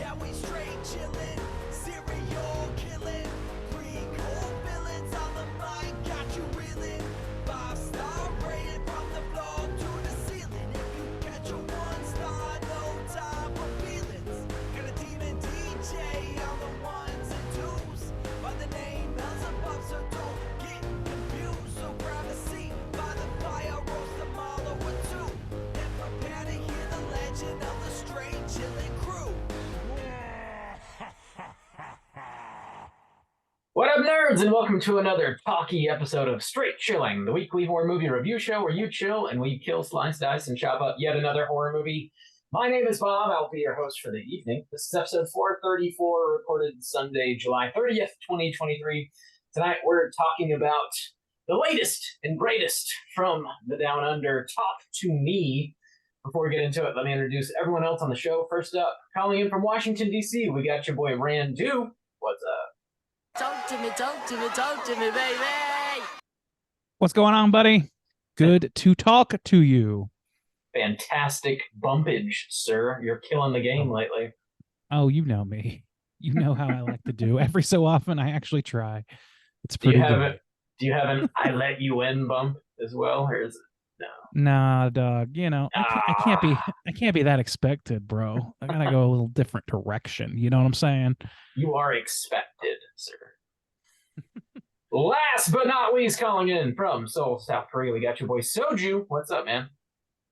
that we straight chillin', serial killin', pre-cool villains on the mic, got you reelin'. 5-star rated from the floor to the ceiling. If you catch a 1-star, no time for feelings. Got a demon DJ on the ones and twos, by the name Beelzebub, so don't get confused. So grab a seat by the fire, roast them all over two, and prepare to hear the legend of the straight chillin' crew. What up, nerds, and welcome to another talky episode of Straight Chilling, the weekly horror movie review show where you chill and we kill, slice, dice, and chop up yet another horror movie. My name is Bob. I'll be your host for the evening. This is episode 434, recorded Sunday, July 30th, 2023. Tonight we're talking about the latest and greatest from the Down Under. Talk to me. Before we get into it, let me introduce everyone else on the show. First up, calling in from Washington, D.C., we got your boy Randu. What's up? Talk to me, baby. What's going on, buddy? Good to talk to you. Fantastic bumpage, sir. You're killing the game lately. Oh, you know me. You know how I like to do. Every so often, I actually try. It's Do you pretty have good. it? Do you have an "I let you in" bump as well, or is it no? Nah, dog. You know, I can't be that expected, bro. I gotta go a little different direction. You know what I'm saying? You are expected, sir. Last but not least, calling in from Seoul, South Korea, we got your boy Soju. What's up, man?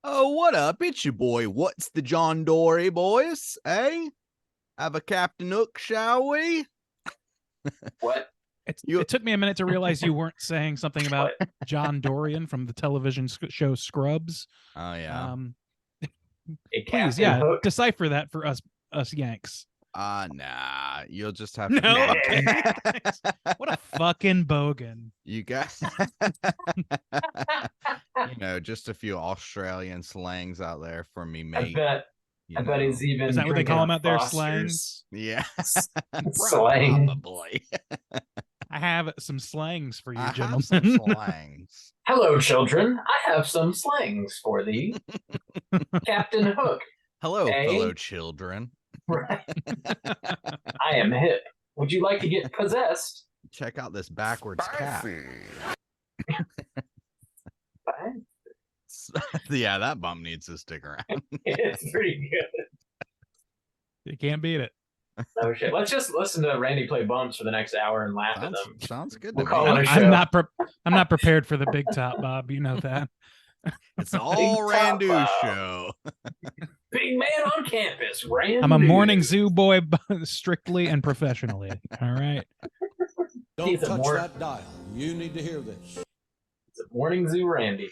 Oh, what up? It's your boy. What's the John Dory, boys? Eh? Have a Captain Hook, shall we? What? It took me a minute to realize you weren't saying something about John Dorian from the television show Scrubs. Oh, yeah. A Please, Captain yeah, Hook? decipher that for us Yanks. Nah. You'll just have No, to. okay. What a fucking bogan. You guys. Just a few Australian slangs out there for me, I mate. bet. I bet he's even. Is that what they drinking call a them out there, Foster's Yeah. Slang. Probably. I have some slangs for you, I have gentlemen. some slangs. Hello, children. I have some slangs for thee. Captain Hook. Hello, Hey. fellow children. Right. I am hip. Would you like to get possessed? Check out this backwards cap. Yeah, that bump needs to stick around. It's pretty good. You can't beat it. No shit. Let's just listen to Randy play bumps for the next hour and laugh at Sounds, them. sounds good We'll to call me. it a show. I'm not prepared for the big top, Bob. You know that. It's all top Randu out. show. Big man on campus, Randy. I'm a morning zoo boy, strictly and professionally. All right. Don't He's a touch more- that dial. You need to hear this. It's a morning zoo, Randy.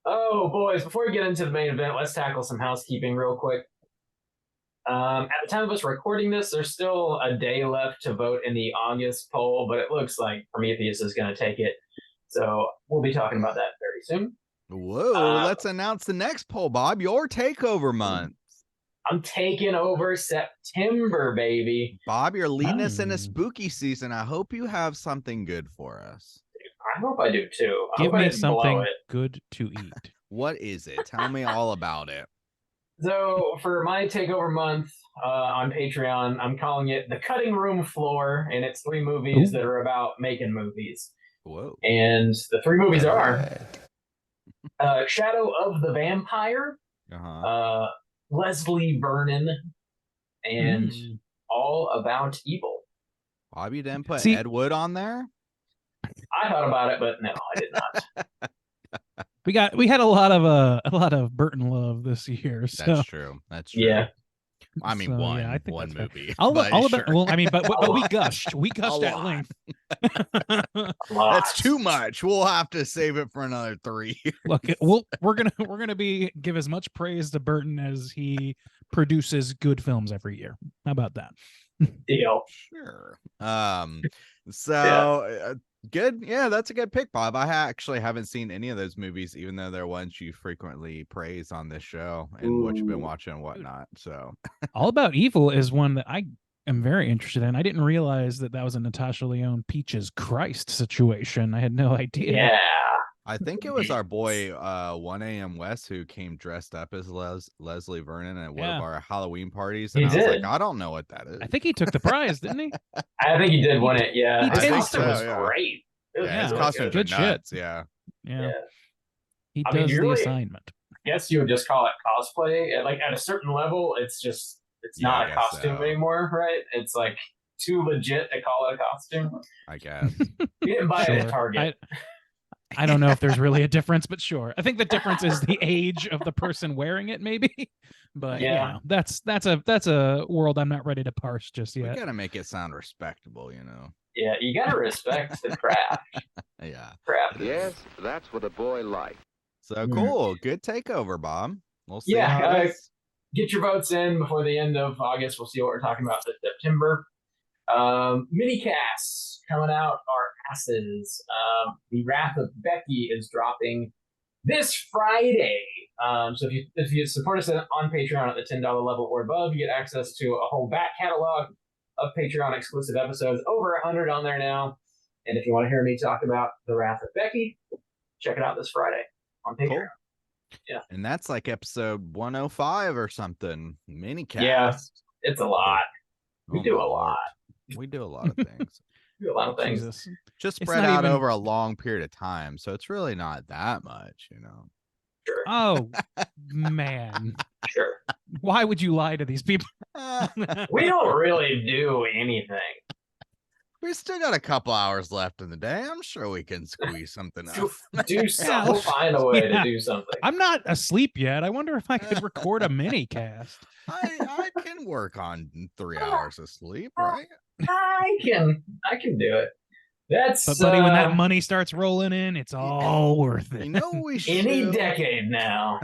Oh, boys, before we get into the main event, let's tackle some housekeeping real quick. At the time of us recording this, there's still a day left to vote in the August poll, but it looks like Prometheus is going to take it. So we'll be talking about that very soon. Whoa, let's announce the next poll, Bob. Your takeover month. I'm taking over September, baby. Bob, you're leading us in Oh. a spooky season. I hope you have something good for us. I hope I do too. I Give hope I me didn't blow something it. good to eat. What is it? Tell me all about it. So for my takeover month on Patreon, I'm calling it the Cutting Room Floor, and it's 3 movies Ooh. that are about making movies. Whoa. And the 3 movies are Shadow of the Vampire, Uh-huh. Leslie Vernon, and Mm. All About Evil. Bob, you didn't put See- Ed Wood on there? I thought about it, but no, I did not. We had a lot of Burton love this year. So That's true. That's true. Yeah. I mean, So, one, yeah, I think one that's fair. movie. all but about sure. well, I mean, but A we lot. gushed. We gushed at lot. length. A lot. That's too much. We'll have to save it for another 3. Look, we're gonna give as much praise to Burton as he produces good films every year. How about that? Deal. Sure. So good. Yeah, that's a good pick, Bob. I actually haven't seen any of those movies, even though they're ones you frequently praise on this show and what you've been Ooh. watching and whatnot. So All About Evil is one that I am very interested in. I didn't realize that was a Natasha Lyonne Peaches Christ situation. I had no idea. Yeah. I think it was our boy 1AM West who came dressed up as Leslie Vernon at one of Yeah. our Halloween parties, He and I was did. like, I don't know what that is. I think he took the prize, didn't he? I think he did win He it. Yeah, he his tends costume to, was yeah. great. It was Yeah, his Yeah, really costumes good. are Good shit. nuts. Yeah. Yeah. Yeah. He I mean, does the really- assignment. I guess you would just call it cosplay. Like at a certain level, it's Yeah, not I a guess costume so. anymore, right? It's like too legit to call it a costume. I guess. You didn't buy it Sure. at Target. I don't know if there's really a difference, but sure. I think the difference is the age of the person wearing it, maybe. But Yeah. you know, that's a world I'm not ready to parse just We yet. gotta make it sound respectable, you know. Yeah, you gotta respect the craft. Yeah. Yes, that's what a boy likes. So Mm. cool. Good takeover, Bob. We'll see Yeah, how it is. Get your votes in before the end of August. We'll see what we're talking about this September. Mini casts coming out are asses. The Wrath of Becky is dropping this Friday. So if you support us on Patreon at the $10 level or above, you get access to a whole back catalog of Patreon exclusive episodes, over 100 on there now. And if you want to hear me talk about the Wrath of Becky, check it out this Friday on Patreon. Cool. And that's like episode 105 or something. Mini cast. Yeah, it's a lot. We Oh do my a Lord. lot. We do a lot of things. We do a lot of things. Jesus. Just It's spread not out even- over a long period of time. So it's really not that much, you know. Sure. Oh man. Sure. Why would you lie to these people? We don't really do anything. We still got a couple hours left in the day. I'm sure we can squeeze something Do, out. do some, we'll find a way to Yeah. do something. I'm not asleep yet. I wonder if I could record a mini cast. I can work on 3 hours of sleep, right? I can do it. That's But buddy, when that money starts rolling in, it's all worth it. You know what we should any do? decade now.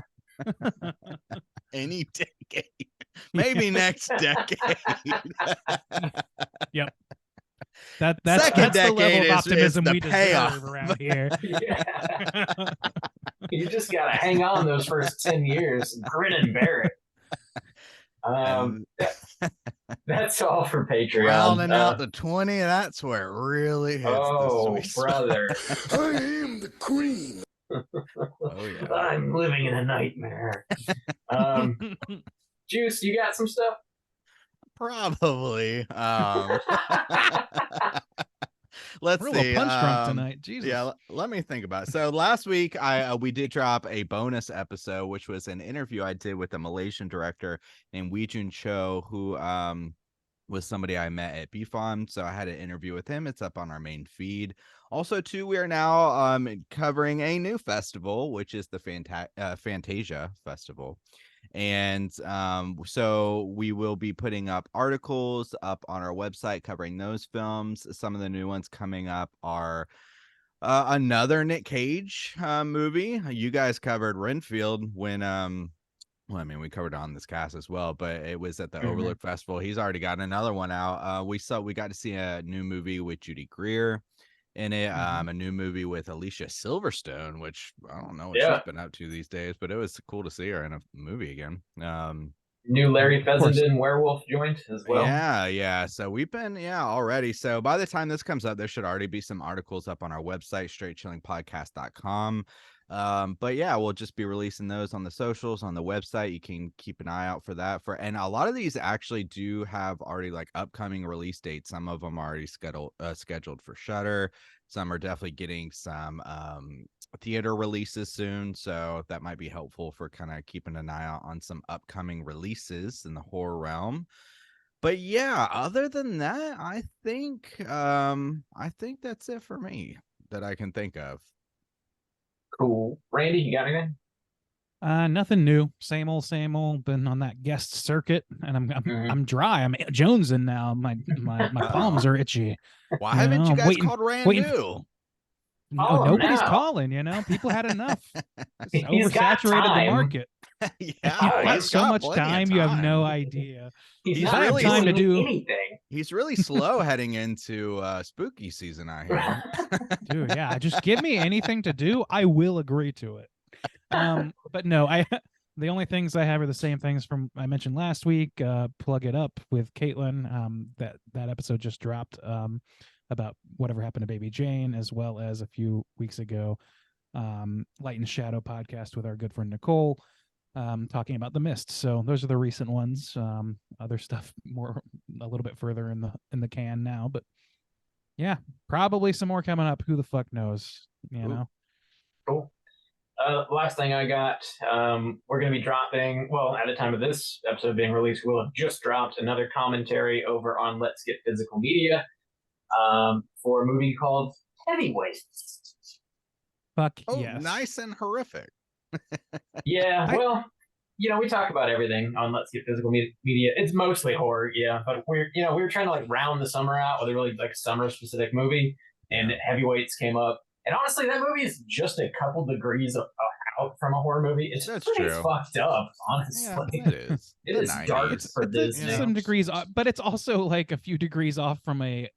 Any decade. Maybe next decade. That's Second the level decade of is optimism the we payoff. deserve around here. Yeah. You just gotta hang on those first 10 years and grin and bear it. And That's all for Patreon. rounding out the 20, that's where it really hits oh, the sweet spot. brother. I am the cream. Oh, yeah. I'm living in a nightmare. Juice, you got some stuff? Probably. Let's We're a see. little punch drunk tonight. Jesus. Yeah, let me think about it. So last week we did drop a bonus episode, which was an interview I did with a Malaysian director named Wee Jun Cho, who was somebody I met at BFOM. So I had an interview with him. It's up on our main feed. Also, too, we are now covering a new festival, which is the Fantasia Festival. And so we will be putting up articles up on our website covering those films. Some of the new ones coming up are another Nick Cage movie. You guys covered Renfield when well, I mean, we covered it on this cast as well, but it was at the Overlook Festival. He's already got another one out. We got to see a new movie with Judy Greer in it, a new movie with Alicia Silverstone, which I don't know what she's been up to these days, but it was cool to see her in a movie again. New Larry Of course. Fessenden werewolf joint as well. Yeah. So we've been, already. So by the time this comes up, there should already be some articles up on our website, straightchillingpodcast.com. But yeah, we'll just be releasing those on the socials, on the website. You can keep an eye out for that. And a lot of these actually do have already like upcoming release dates. Some of them are already scheduled for Shudder. Some are definitely getting some theater releases soon, so that might be helpful for kind of keeping an eye out on some upcoming releases in the horror realm. But yeah, other than that, I think that's it for me that I can think of. Cool. Randy, you got anything? Nothing new. Same old. Been on that guest circuit, and Mhm. I'm dry. I'm jonesing now. My palms are itchy. Why haven't you I'm guys waiting- called waiting- Randu? No, Oh, nobody's no. calling. People had enough. He's got Oversaturated the time. market. Yeah, You've Oh, got he's so got much plenty of time. You have no time. idea. He's He's not really- time to doing do- anything. He's really slow heading into spooky season, I hear. Dude, yeah, just give me anything to do. I will agree to it. But no, the only things I have are the same things from I mentioned last week. Plug It Up with Caitlin. That episode just dropped about whatever happened to Baby Jane, as well as a few weeks ago, Light and Shadow podcast with our good friend Nicole, talking about The Mist. So those are the recent ones. Other stuff a little bit further in the can now, but yeah, probably some more coming up. Who the fuck knows? You know. Cool. Last thing I got, we're going to be dropping, well, at the time of this episode being released, we'll have just dropped another commentary over on Let's Get Physical Media for a movie called Heavyweights. Fuck Oh, yes. nice and horrific. Yeah, well, we talk about everything on Let's Get Physical Media. It's mostly horror, yeah, but we were trying to like round the summer out with a really like summer specific movie, and Heavyweights came up. And honestly, that movie is just a couple degrees out from a horror movie. It's That's pretty true. fucked up, honestly. Yeah, it is. It The is dark 90s. for It's Disney. some degrees off, but it's also like a few degrees off from a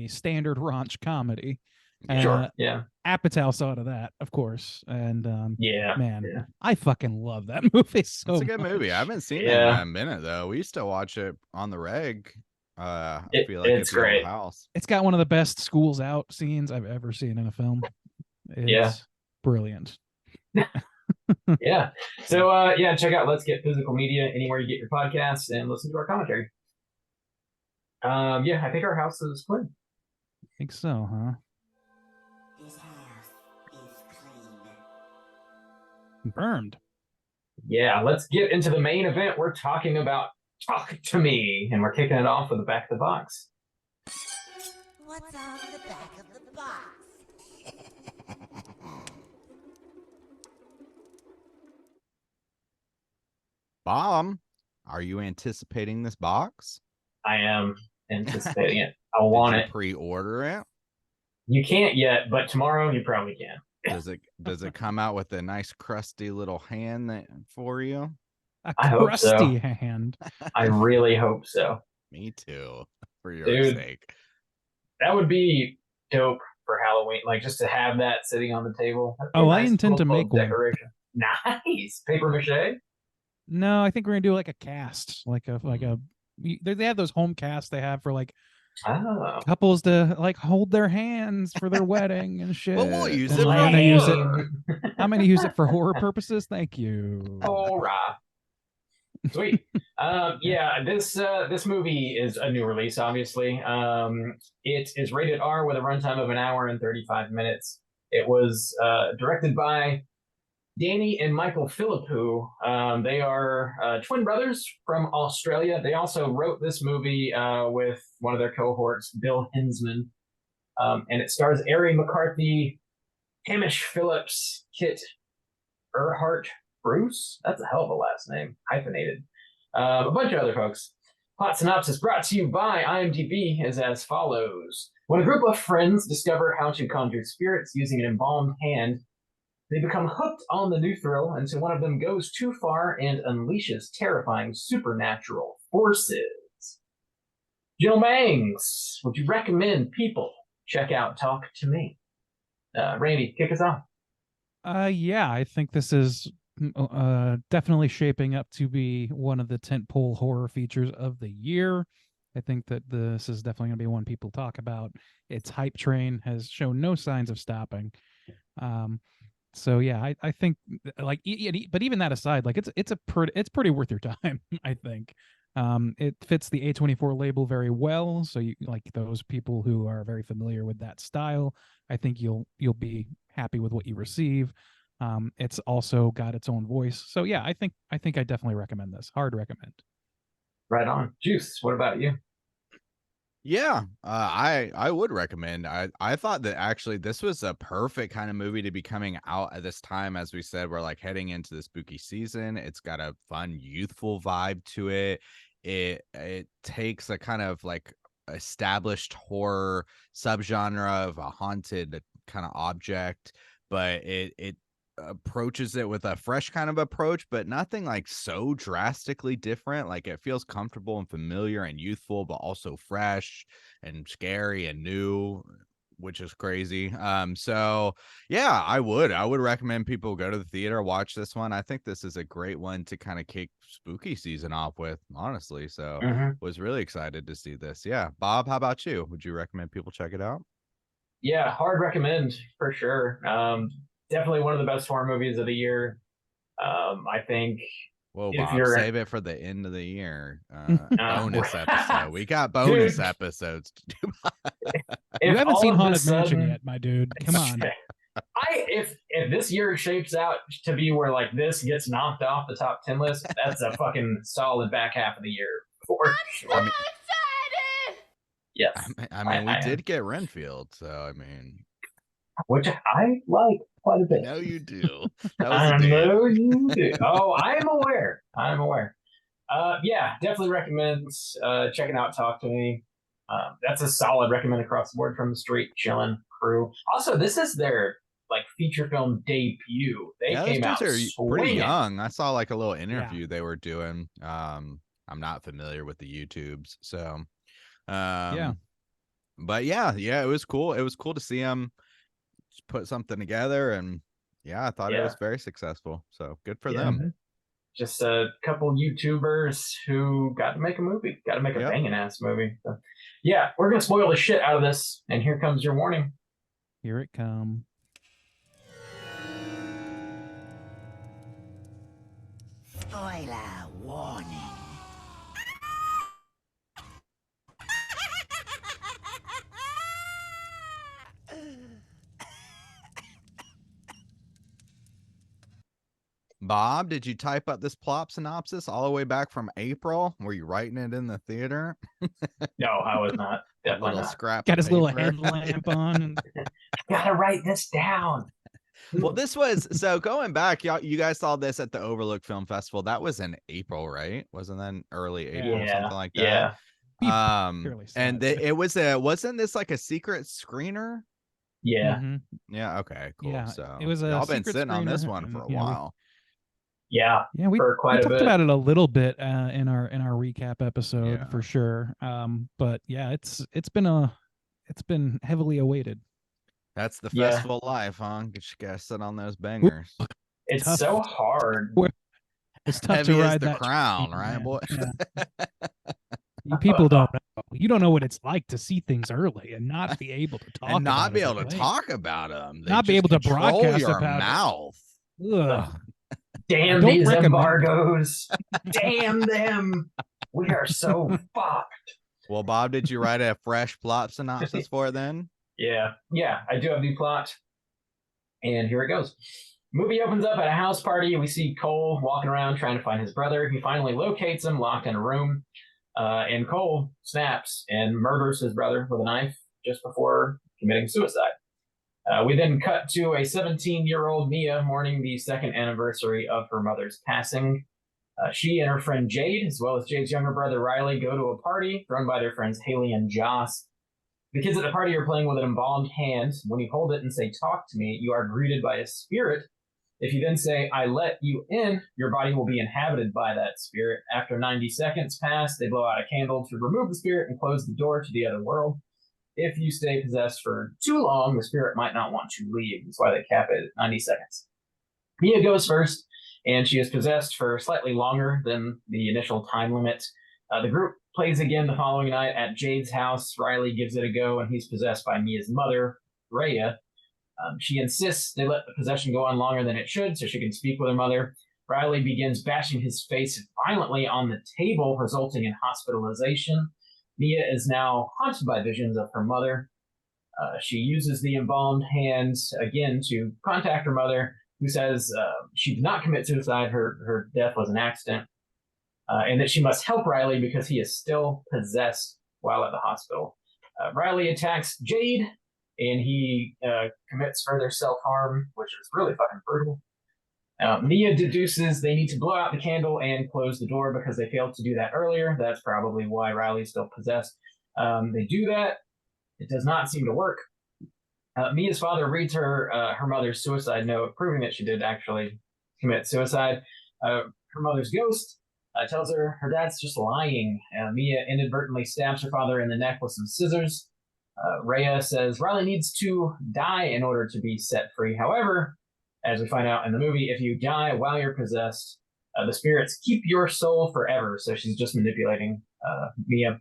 standard raunch comedy. Sure. Yeah. Apatow's out of that, of course. And Yeah. man, Yeah. I fucking love that movie so It's a good much. movie. I haven't seen it Yeah. in a minute though. We used to watch it on the reg. I feel like it's at the old great. house. It's got one of the best schools out scenes I've ever seen in a film. It's brilliant. Yeah. So check out Let's Get Physical Media anywhere you get your podcasts and listen to our commentary. I think our house is clean. I think so, huh? This house is clean. Confirmed. Yeah, let's get into the main event. We're talking about Talk to Me, and we're kicking it off with the back of the box. What's on the back of the box? Bob, are you anticipating this box? I am anticipating it. I want Did it. you pre-order it? You can't yet, but tomorrow you probably can. Does it come out with a nice crusty little hand for you? A I hope so. crusty hand. I really hope so. Me too, for your Dude. sake. That would be dope for Halloween, like just to have that sitting on the table. That'd be a Oh, I nice intend to little make one. decoration. Nice paper mache. No, I think we're gonna do like a cast, they have those home casts they have for like Oh, couples to like hold their hands for their wedding and shit. Well, we'll use And it for I'm gonna use it. horror. I'm gonna use it for horror purposes. Thank you. All right. Sweet. This movie is a new release, obviously. It is rated R with a runtime of 1 hour and 35 minutes. It was directed by Danny and Michael Philippou. They are twin brothers from Australia. They also wrote this movie with one of their cohorts, Bill Hinsman. And it stars Ari McCarthy, Hamish Phillips, Kit Earhart Bruce. That's a hell of a last name, hyphenated. A bunch of other folks. Plot synopsis brought to you by IMDb is as follows. When a group of friends discover how to conjure spirits using an embalmed hand, they become hooked on the new thrill until one of them goes too far and unleashes terrifying supernatural forces. Jill Mangs, would you recommend people check out Talk to Me? Randy, kick us off. Yeah, I think this is definitely shaping up to be one of the tentpole horror features of the year. I think that this is definitely going to be one people talk about. Its hype train has shown no signs of stopping. So yeah, I think like, but even that aside, like it's pretty worth your time. I think it fits the A24 label very well. So you like those people who are very familiar with that style. I think you'll be happy with what you receive. It's also got its own voice. So yeah, I think I definitely recommend this. Hard recommend. Right on. Juice, what about you? Yeah, I would recommend. I thought that actually this was a perfect kind of movie to be coming out at this time. As we said, we're like heading into the spooky season. It's got a fun, youthful vibe to it. It takes a kind of like established horror subgenre of a haunted kind of object, but it approaches it with a fresh kind of approach, but nothing like so drastically different. Like it feels comfortable and familiar and youthful, but also fresh and scary and new, which is crazy. So yeah, I would recommend people go to the theater, watch this one. I think this is a great one to kind of kick spooky season off with, honestly. So was really excited to see this. Yeah. Bob, how about you? Would you recommend people check it out? Yeah, hard recommend for sure. definitely one of the best horror movies of the year. I think Whoa, if Bob, you're save it for the end of the year. Uh, Bonus episode. We got bonus Dude. episodes to do. You if haven't all seen of a Haunted Mansion sudden- yet, my dude. Come on. if this year shapes out to be where like this gets knocked off the top 10 list, that's a fucking solid back half of the year for sure. I mean, Yes, I mean, we I am. did get Renfield, so I mean, which I like quite a I bit. know you do. That was I a dig. know you do. Oh, I am aware. I am aware. Yeah, definitely recommend checking out Talk to Me. That's a solid recommend across the board from the Straight Chillin' crew. Also, this is their like feature film debut. They Yeah, came those out dudes are pretty swinging. young. I saw like a little interview they were doing. I'm not familiar with the YouTubes, so Yeah. But yeah, it was cool. It was cool to see them put something together, and yeah, I thought it Yeah. was very successful. So good for Yeah. them. Just a couple YouTubers who got to make a movie, got to make a Yep. banging ass movie. So, yeah, we're gonna spoil the shit out of this, and here comes your warning. Here it come. Spoiler warning. Bob, did you type up this plot synopsis all the way back from April? Were you writing it in the theater? No, I was not. A Definitely little not. scrap. Got of his little paper? headlamp on. And Gotta write this down. Well, this was so going back, y'all. You guys saw this at the Overlook Film Festival. That was in April, right? Wasn't that in early April, Yeah, something like that? yeah. Surely And said. it was wasn't this like a secret screener? Yeah, Mhm. Yeah. Okay. Cool. Yeah, So it was a y'all been secret sitting on this screener, one for a and, yeah, while. yeah. Yeah, we For quite a talked bit. about it a little bit in our recap episode Yeah. for sure. But yeah, it's been heavily awaited. That's the Yeah. festival life, huh? Get you guys sit on those bangers. It's Tough. so hard. It's tough Heavy to as ride the that crown, train, right, man. boy? Yeah. You people don't know. You don't know what it's like to see things early and not be able to talk And not about be it able to late. talk about them. Not be able to broadcast your about it. mouth. Ugh. Damn Don't these recommend it. embargoes. Damn them. We are so fucked. Well, Bob, did you write a fresh plot synopsis for it then? Yeah, I do have the plot. And here it goes. Movie opens up at a house party. We see Cole walking around trying to find his brother. He finally locates him, locked in a room. And Cole snaps and murders his brother with a knife just before committing suicide. We then cut to a 17-year-old Mia mourning the second anniversary of her mother's passing. She and her friend Jade, as well as Jade's younger brother Riley, go to a party run by their friends Haley and Joss. The kids at the party are playing with an embalmed hand. When you hold it and say, "Talk to me," you are greeted by a spirit. If you then say, "I let you in," your body will be inhabited by that spirit. After 90 seconds pass, they blow out a candle to remove the spirit and close the door to the other world. If you stay possessed for too long, the spirit might not want to leave. That's why they cap it at 90 seconds. Mia goes first, and she is possessed for slightly longer than the initial time limit. The group plays again the following night at Jade's house. Riley gives it a go, and he's possessed by Mia's mother, Rhea. She insists they let the possession go on longer than it should so she can speak with her mother. Riley begins bashing his face violently on the table, resulting in hospitalization. Mia is now haunted by visions of her mother. She uses the embalmed hands again to contact her mother, who says she did not commit suicide. Her death was an accident. And that she must help Riley because he is still possessed while at the hospital. Riley attacks Jade, and he commits further self-harm, which is really fucking brutal. Mia deduces they need to blow out the candle and close the door because they failed to do that earlier. That's probably why Riley's still possessed. They do that. It does not seem to work. Mia's father reads her mother's suicide note, proving that she did actually commit suicide. Her mother's ghost tells her dad's just lying. Mia inadvertently stabs her father in the neck with some scissors. Rhea says Riley needs to die in order to be set free. However, as we find out in the movie, if you die while you're possessed, The spirits keep your soul forever, so she's just manipulating Mia.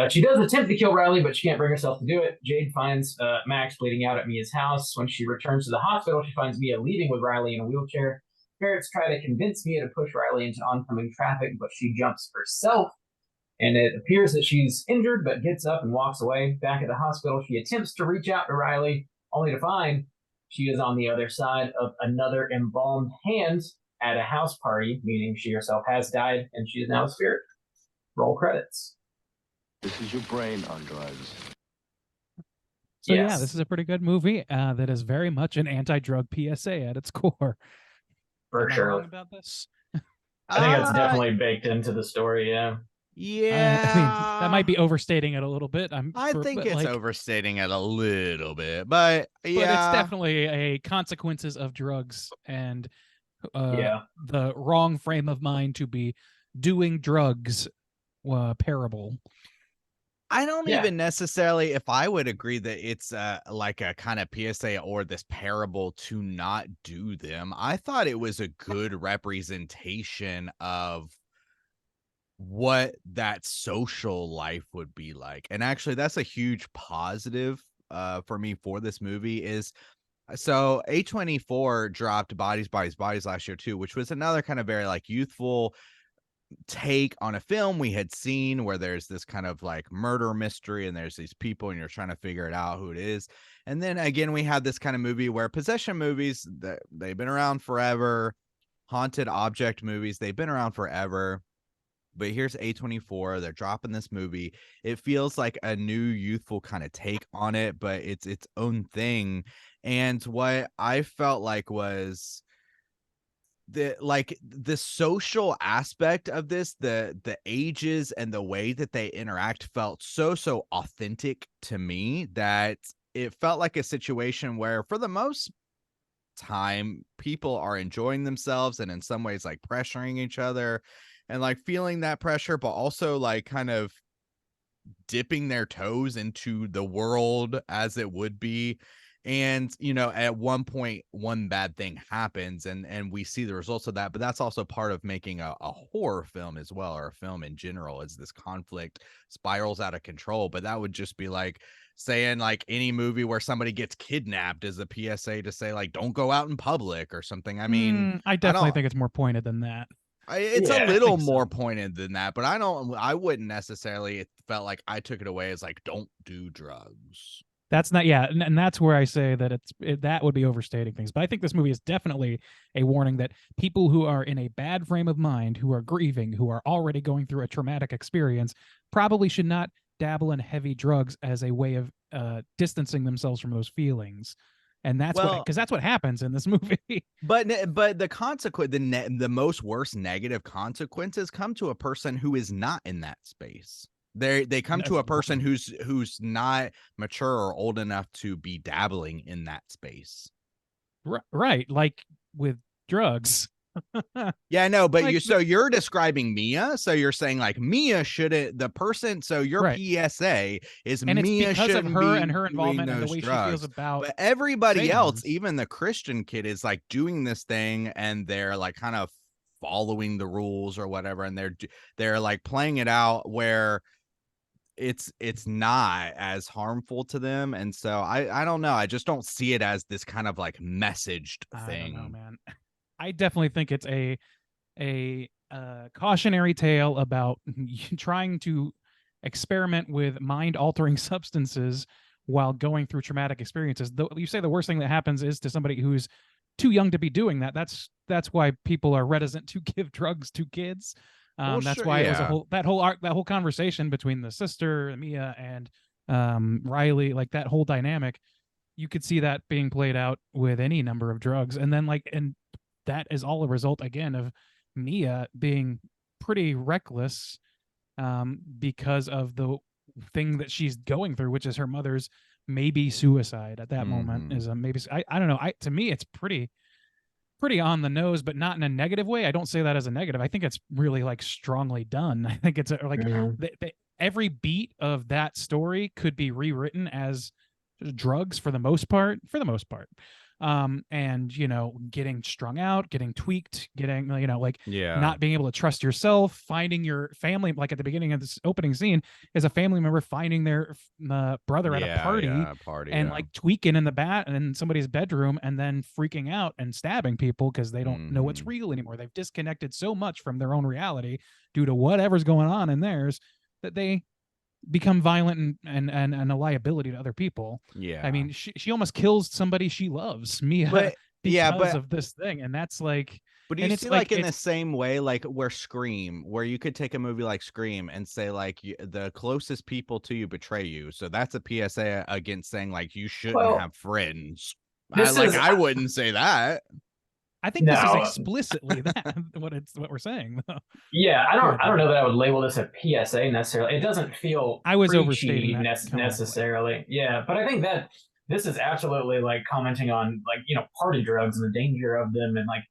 She does attempt to kill Riley, but she can't bring herself to do it. Jade finds Max bleeding out at Mia's house. When she returns to the hospital, she finds Mia leaving with Riley in a wheelchair. Spirits try to convince Mia to push Riley into oncoming traffic, but she jumps herself. And it appears that she's injured, but gets up and walks away. Back at the hospital, she attempts to reach out to Riley, only to find she is on the other side of another embalmed hand at a house party, meaning she herself has died and she is now a spirit. Roll credits. This is your brain on drugs. So Yes. yeah, this is a pretty good movie that is very much an anti-drug PSA at its core. For Am I sure. wrong about this? I think that's definitely baked into the story, yeah. Yeah. I mean, that might be overstating it a little bit. I think but, it's like, overstating it a little bit, but yeah. but it's definitely a consequences of drugs and Yeah. the wrong frame of mind to be doing drugs parable. I don't Yeah. even necessarily, if I would agree that it's like a kind of PSA or this parable to not do them. I thought it was a good representation of what that social life would be like. And actually, that's a huge positive for me for this movie is so A24 dropped Bodies, Bodies, Bodies last year too, which was another kind of very like youthful take on a film we had seen where there's this kind of like murder mystery and there's these people and you're trying to figure it out who it is. And then again, we had this kind of movie where possession movies, that they've been around forever. Haunted object movies, they've been around forever. But here's A24, they're dropping this movie. It feels like a new youthful kind of take on it, but it's its own thing. And what I felt like was the social aspect of this, the ages and the way that they interact felt so authentic to me that it felt like a situation where for the most time people are enjoying themselves and in some ways like pressuring each other and like feeling that pressure, but also like kind of dipping their toes into the world as it would be. And, you know, at one point, one bad thing happens and we see the results of that. But that's also part of making a horror film as well, or a film in general, is this conflict spirals out of control. But that would just be like saying like any movie where somebody gets kidnapped is a PSA to say like, don't go out in public or something. I mean, I definitely don't- think it's more pointed than that. it's Yeah, a I little think so. more pointed than that, but I wouldn't necessarily, it felt like I took it away as like, don't do drugs. That's not, yeah, and that's where I say that that would be overstating things. But I think this movie is definitely a warning that people who are in a bad frame of mind, who are grieving, who are already going through a traumatic experience, probably should not dabble in heavy drugs as a way of distancing themselves from those feelings. And that's because that's what happens in this movie. But the consequence, the most worst negative consequences come to a person who is not in that space. They come to a person who's not mature or old enough to be dabbling in that space. Right, like with drugs. Yeah, no, but Like you're describing Mia. So you're saying like Mia shouldn't, the person. So your Right. PSA is And it's Mia because of shouldn't her be and her doing involvement and the those way she drugs. feels about But everybody else, things. even the Christian kid, is like doing this thing and they're like kind of following the rules or whatever, and they're like playing it out where it's not as harmful to them. And so I don't know, I just don't see it as this kind of like messaged thing. I don't know, man. I definitely think it's a cautionary tale about trying to experiment with mind-altering substances while going through traumatic experiences. You say the worst thing that happens is to somebody who's too young to be doing that. That's why people are reticent to give drugs to kids. That's sure, why it was yeah. that whole conversation between the sister Mia and Riley, like that whole dynamic. You could see that being played out with any number of drugs, and then and that is all a result again of Mia being pretty reckless because of the thing that she's going through, which is her mother's maybe suicide at that moment. Is a maybe. I don't know. To me, it's pretty on the nose, but not in a negative way. I don't say that as a negative. I think it's really like strongly done. I think it's like every beat of that story could be rewritten as drugs for the most part. and getting strung out, getting tweaked, getting like Yeah. not being able to trust yourself, finding your family, like at the beginning of this opening scene is a family member finding their brother at a party, and like tweaking in in somebody's bedroom, and then freaking out and stabbing people because they don't know what's real anymore. They've disconnected so much from their own reality due to whatever's going on in theirs that they become violent and a liability to other people. Yeah. I mean, she almost kills somebody she loves, Mia, But because of this thing. And that's like, but do and you it's see like like in it's- the same way, like where Scream, where you could take a movie like Scream and say like the closest people to you betray you. So that's a PSA against saying like you shouldn't Well, have friends. this is- I wouldn't say that. I think this is No. explicitly that what we're saying though. Yeah, I don't know that I would label this a PSA necessarily. It doesn't feel I was preachy overstating that comment. necessarily. Yeah, but I think that this is absolutely like commenting on like party drugs and the danger of them, and like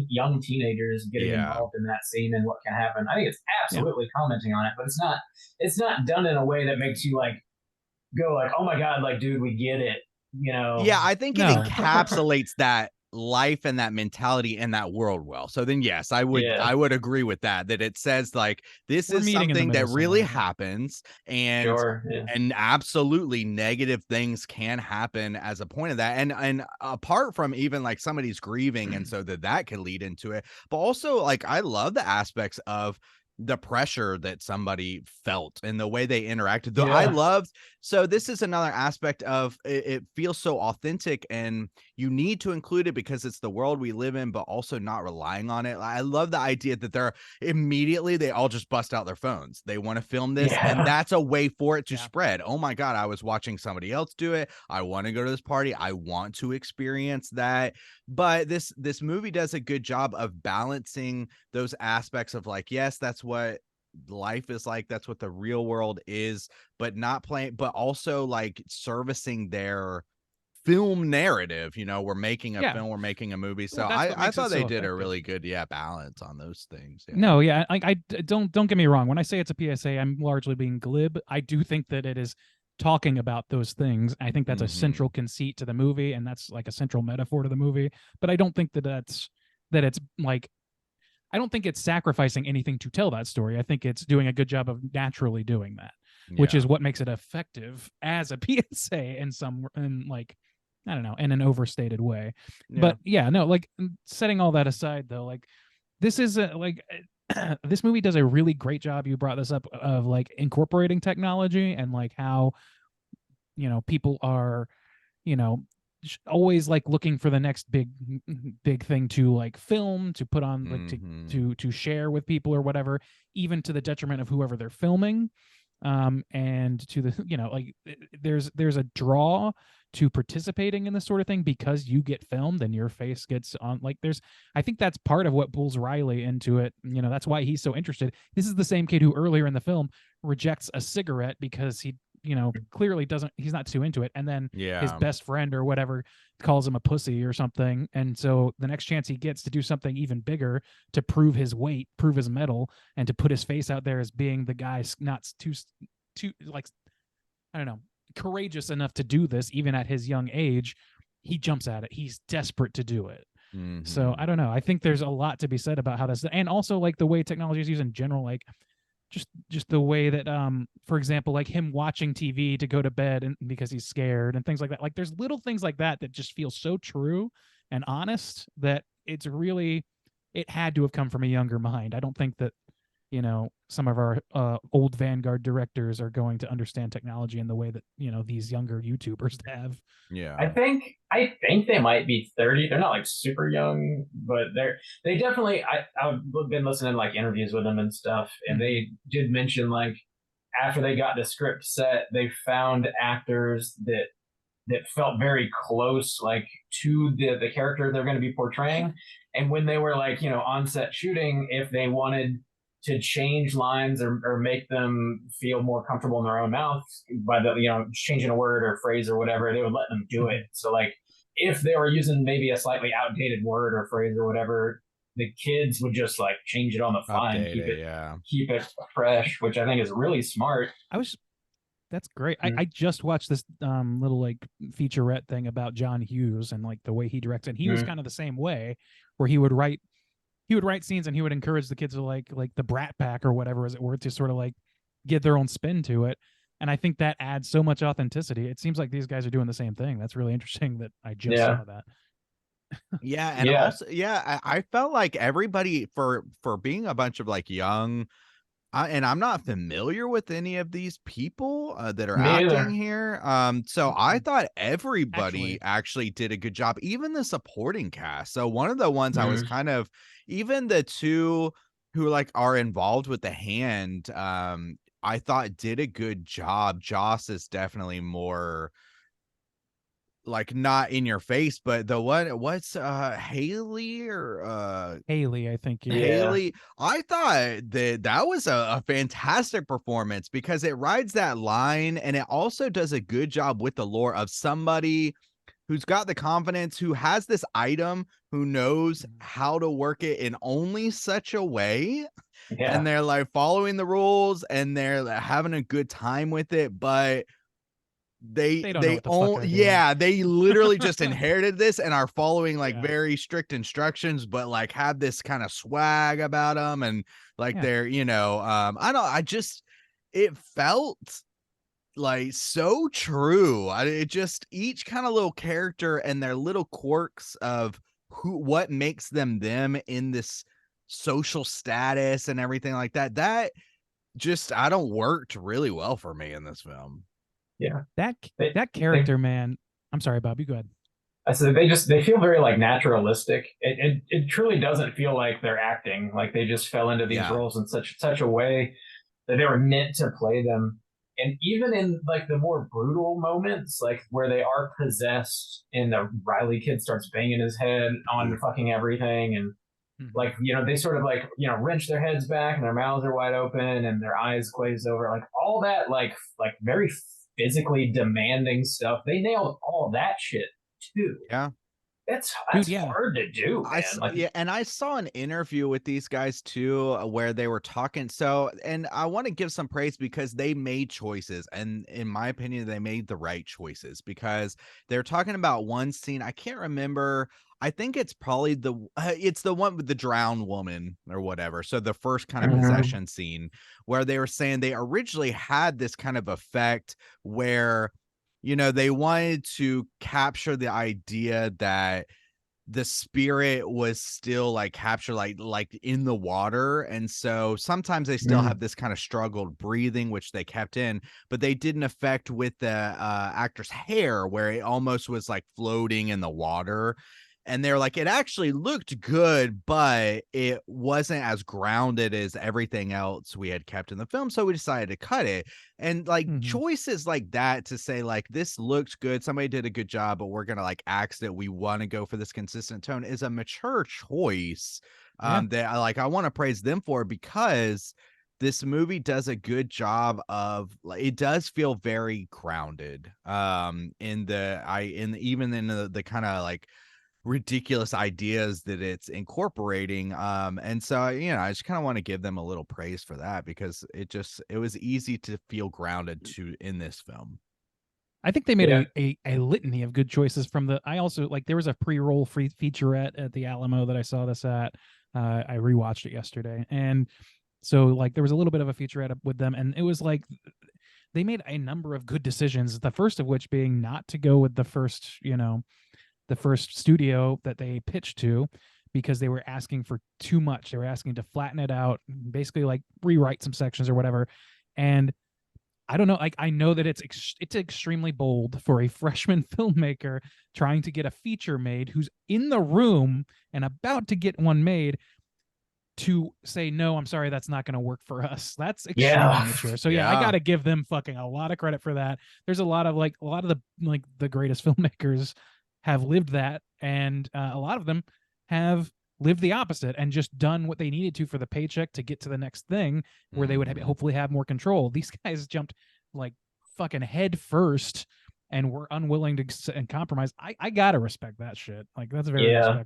young teenagers getting involved in that scene and what can happen. I think it's absolutely commenting on it, but it's not done in a way that makes you like go like, oh my god, like dude, we get it. Yeah, I think it No. encapsulates that life and that mentality and that world well. So then yes, I would agree with that it says like this We're is meeting in the something that middle really somewhere. happens, and Sure, yeah. and absolutely negative things can happen as a point of that, and apart from even like somebody's grieving and so that could lead into it, but also like I love the aspects of the pressure that somebody felt and the way they interacted. Though I Yeah. loved, so this is another aspect of it, it feels so authentic, and you need to include it because it's the world we live in, but also not relying on it. I love the idea that they all just bust out their phones. They want to film this, Yeah. and that's a way for it to Yeah. spread. Oh my God, I was watching somebody else do it. I want to go to this party. I want to experience that. But this movie does a good job of balancing those aspects of like, yes, that's what life is like, that's what the real world is, but not playing, but also like servicing their film narrative. We're making a film, we're making a movie. So Well, that's what I makes it thought they so did a effective. really good balance on those things. No, yeah, like don't get me wrong. When I say it's a PSA, I'm largely being glib. I do think that it is talking about those things. I think that's a central conceit to the movie, and that's like a central metaphor to the movie. But I don't think that it's like, I don't think it's sacrificing anything to tell that story. I think it's doing a good job of naturally doing that, which is what makes it effective as a PSA in like, I don't know, in an overstated way. But yeah, no, like setting all that aside though, like this is this movie does a really great job. You brought this up of like incorporating technology and like how people are always like looking for the next big thing to like film, to put on, like to share with people or whatever, even to the detriment of whoever they're filming. And to the like there's a draw to participating in this sort of thing because you get filmed and your face gets on. Like I think that's part of what pulls Riley into it. That's why he's so interested. This is the same kid who earlier in the film rejects a cigarette because he clearly he's not too into it, and then his best friend or whatever calls him a pussy or something, and so the next chance he gets to do something even bigger to prove his weight, prove his mettle, and to put his face out there as being the guy not too like, I don't know, courageous enough to do this even at his young age, he jumps at it. He's desperate to do it. So I don't know, I think there's a lot to be said about how this, and also like the way technology is used in general, like just the way that for example, like him watching TV to go to bed and because he's scared and things like that. Like there's little things like that just feel so true and honest that it's really, it had to have come from a younger mind. I don't think that some of our old Vanguard directors are going to understand technology in the way that these younger YouTubers have. I think they might be 30. They're not like super young, but they definitely. I've been listening to like interviews with them and stuff, and they did mention like after they got the script set, they found actors that felt very close like to the character they're going to be portraying, and when they were like on set shooting, if they wanted to change lines or make them feel more comfortable in their own mouth by changing a word or phrase or whatever, they would let them do it. So like if they were using maybe a slightly outdated word or phrase or whatever, the kids would just like change it on the fly and keep it fresh, which I think is really smart. That's great. Mm. I just watched this little like featurette thing about John Hughes and like the way he directs, and he was Mm. kind of the same way, where he would write scenes and he would encourage the kids to like the Brat Pack or whatever as it were to sort of like get their own spin to it. And I think that adds so much authenticity. It seems like these guys are doing the same thing. That's really interesting that I just Yeah. saw that. Yeah, and Yeah. also, yeah, I felt like everybody for being a bunch of like young, and I'm not familiar with any of these people that are Me acting either. here. So I thought everybody Actually. actually did a good job, even the supporting cast. So one of the ones I was Mm. kind of, even the two who like are involved with the hand, I thought did a good job. Joss is definitely more like not in your face, but the one, what's Haley or Haley, I think. Yeah. Yeah. Haley, I thought that was a fantastic performance because it rides that line and it also does a good job with the lore of somebody who's got the confidence, who has this item, who knows how to work it in only such a way, Yeah. and they're like following the rules and they're like, having a good time with it, but They don't know what the fuck only, they're doing. yeah, they literally just inherited this and are following like Yeah. very strict instructions, but like have this kind of swag about them, and like Yeah. they're, it felt like so true. It just, each kind of little character and their little quirks of what makes them in this social status and everything like that, that just, I don't worked really well for me in this film. Yeah. That They- character, man. I'm sorry, Bob. You go ahead. So they feel very like naturalistic. It truly doesn't feel like they're acting. Like they just fell into these Yeah. roles in such a way that they were meant to play them. And even in like the more brutal moments, like where they are possessed and the Riley kid starts banging his head on fucking everything, and like, they sort of like, wrench their heads back and their mouths are wide open and their eyes glazed over, like all that, like very physically demanding stuff. They nailed all that shit too. Yeah. That's Dude, yeah. hard to do, man. Yeah, and I saw an interview with these guys too, where they were talking. So, and I want to give some praise because they made choices, and in my opinion, they made the right choices, because they're talking about one scene. I can't remember. I think it's probably it's the one with the drowned woman or whatever. So the first kind of Mhm. possession scene, where they were saying they originally had this kind of effect where, they wanted to capture the idea that the spirit was still like captured like in the water, and so sometimes they still have this kind of struggled breathing, which they kept in, but they did an effect with the actor's hair where it almost was like floating in the water, and they're like, it actually looked good, but it wasn't as grounded as everything else we had kept in the film, so we decided to cut it. And like choices like that, to say like, this looked good, somebody did a good job, but we're gonna like axe it, we want to go for this consistent tone, is a mature choice. That I want to praise them for, because this movie does a good job of, it does feel very grounded in the kind of like ridiculous ideas that it's incorporating, and so I just kind of want to give them a little praise for that, because it was easy to feel grounded in this film. I think they made Yeah. a litany of good choices from the. I also like, there was a pre-roll free featurette at the Alamo that I saw this at. I rewatched it yesterday, and so like there was a little bit of a featurette with them, and it was like they made a number of good decisions. The first of which being not to go with the first studio that they pitched to, because they were asking for too much. They were asking to flatten it out, basically like rewrite some sections or whatever. And I don't know, like I know that it's extremely bold for a freshman filmmaker trying to get a feature made, who's in the room and about to get one made, to say, no, I'm sorry, that's not going to work for us. That's extremely mature. So yeah, I Yeah. got to give them fucking a lot of credit for that. There's a lot of the greatest filmmakers have lived that, and a lot of them have lived the opposite and just done what they needed to for the paycheck to get to the next thing, where they would hopefully have more control. These guys jumped like fucking head first and we're unwilling to and compromise. I gotta respect that shit. Like that's very respectable.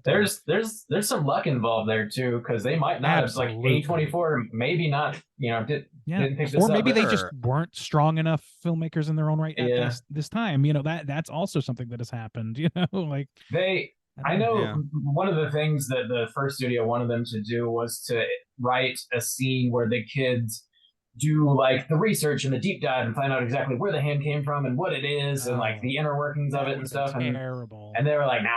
there's some luck involved there too, because they might not have, like, Absolutely. A24 maybe not, didn't pick this Or up. maybe but- they just weren't strong enough filmmakers in their own right at Yeah. this time. That's also something that has happened. Like I know Yeah. one of the things that the first studio wanted them to do was to write a scene where the kids do like the research and the deep dive and find out exactly where the hand came from and what it is and like the inner workings of it and stuff. Terrible. And they were like, nah.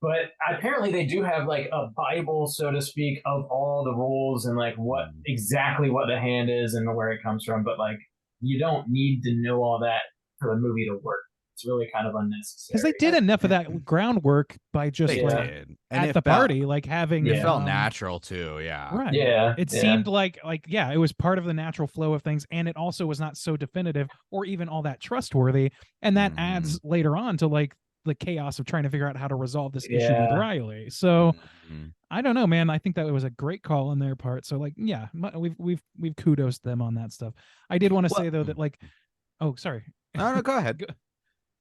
But apparently they do have like a Bible, so to speak, of all the rules and like what the hand is and where it comes from. But like, you don't need to know all that for the movie to work. It's really kind of unnecessary. Because they did enough of that groundwork by just They like did. And at it the felt- party, like having It felt um, natural too. Yeah. Right. Yeah. It yeah. seemed like yeah, it was part of the natural flow of things, and it also was not so definitive or even all that trustworthy. And that adds later on to like the chaos of trying to figure out how to resolve this issue with Yeah. Riley. So Mhm. I don't know, man. I think that it was a great call on their part. So like, yeah, we've kudos them on that stuff. I did want to Well- say though that like, oh, sorry. No, go ahead.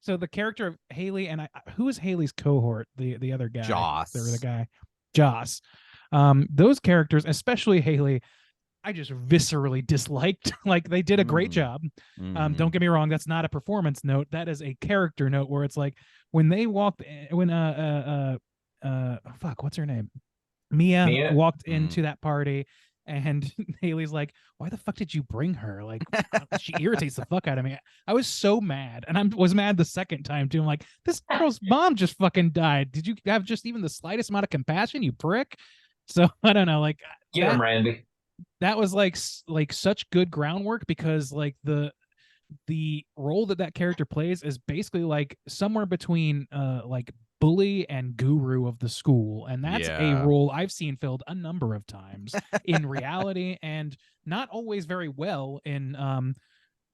So the character of Haley and who is Haley's cohort? The other guy, Joss. the guy, Joss. Those characters, especially Haley, I just viscerally disliked. Like they did a great job. Mhm. Don't get me wrong, that's not a performance note. That is a character note where it's like when they walked, fuck, what's her name? Mia walked into that party. And Haley's like, why the fuck did you bring her? Like, she irritates the fuck out of me. I was so mad. And I was mad the second time, too. I'm like, this girl's mom just fucking died. Did you have just even the slightest amount of compassion, you prick? So, I don't know. Like, Get him, Randy. that was like such good groundwork because, like, the role that character plays is basically like somewhere between like bully and guru of the school, and that's a role I've seen filled a number of times in reality and not always very well in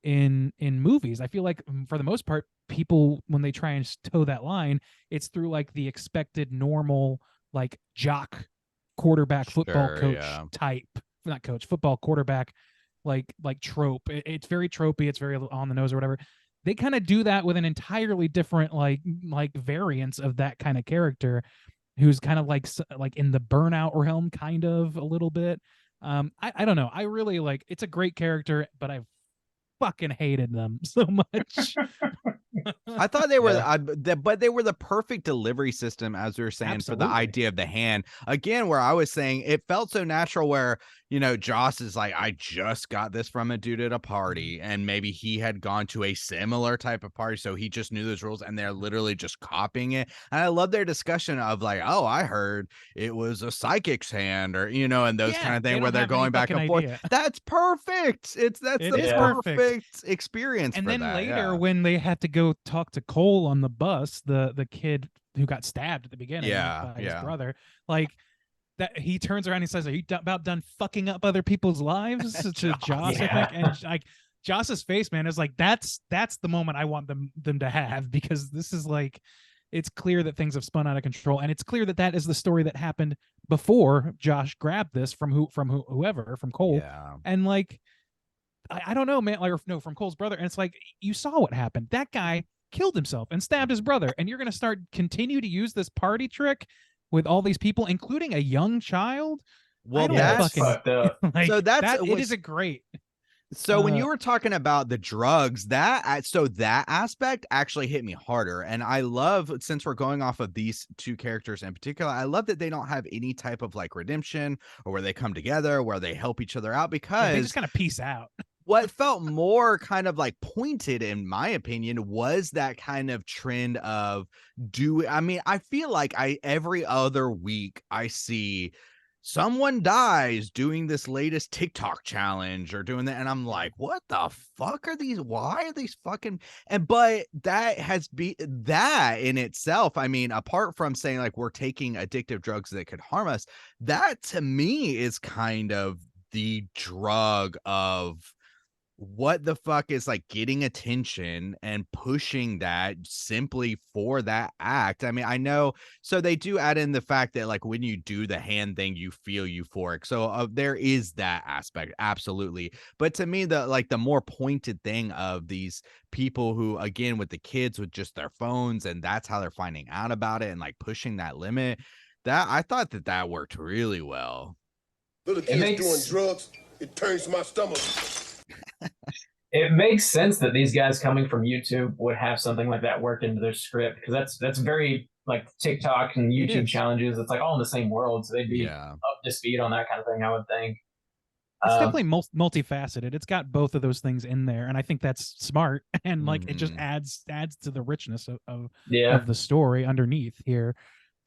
movies. I feel like for the most part people, when they try and toe that line, it's through like the expected normal like jock quarterback football coach type, not coach, football quarterback like trope. It's very tropey, it's very on the nose or whatever. They kind of do that with an entirely different like variance of that kind of character, who's kind of like in the burnout realm, kind of a little bit. I don't know. I really like. It's a great character, but I fucking hated them so much. I thought they were, but they were the perfect delivery system, as we were saying, for the Absolutely. idea of the hand. Again, where I was saying it felt so natural, where Joss is like, I just got this from a dude at a party, and maybe he had gone to a similar type of party, so he just knew those rules, and they're literally just copying it. And I love their discussion of like, oh, I heard it was a psychic's hand, or and those kind of thing, where they're going back and forth. That's perfect. That's the perfect experience. And for then that, later, when they had to go talk to Cole on the bus, the kid who got stabbed at the beginning by his brother, like that, he turns around and says, "Are you about done fucking up other people's lives?" to Joss, I think, and like Joss's face, man, is like, that's the moment I want them to have, because this is like, it's clear that things have spun out of control, and it's clear that is the story that happened before Josh grabbed this from whoever, from Cole, and like. I don't know, man. Like, no, from Cole's brother. And it's like, you saw what happened. That guy killed himself and stabbed his brother. And you're going to continue to use this party trick with all these people, including a young child. Well, that's fucked up. Like, so it is a great. So when you were talking about the drugs, that aspect actually hit me harder. And I love, since we're going off of these two characters in particular, I love that they don't have any type of like redemption, or where they come together, where they help each other out, because they just kind of peace out. What felt more kind of like pointed, in my opinion, was that kind of trend of I feel like every other week I see someone dies doing this latest TikTok challenge or doing that, and I'm like, what the fuck are these? Why are these fucking? But that has that in itself, I mean, apart from saying like we're taking addictive drugs that could harm us, that to me is kind of the drug of what the fuck is like getting attention and pushing that simply for that act? I mean, I know, so they do add in the fact that like when you do the hand thing, you feel euphoric. So there is that aspect, absolutely. But to me, the more pointed thing of these people who, again, with the kids with just their phones, and that's how they're finding out about it and like pushing that limit, that I thought that worked really well. Little It kids makes- doing drugs, it turns my stomach. It makes sense that these guys coming from YouTube would have something like that work into their script, because that's very like TikTok and It YouTube is. challenges. It's like all in the same world, so they'd be Yeah. up to speed on that kind of thing, I would think. It's Um, definitely multifaceted. It's got both of those things in there, and I think that's smart. And like it just Mhm. adds to the richness of yeah, the story underneath here.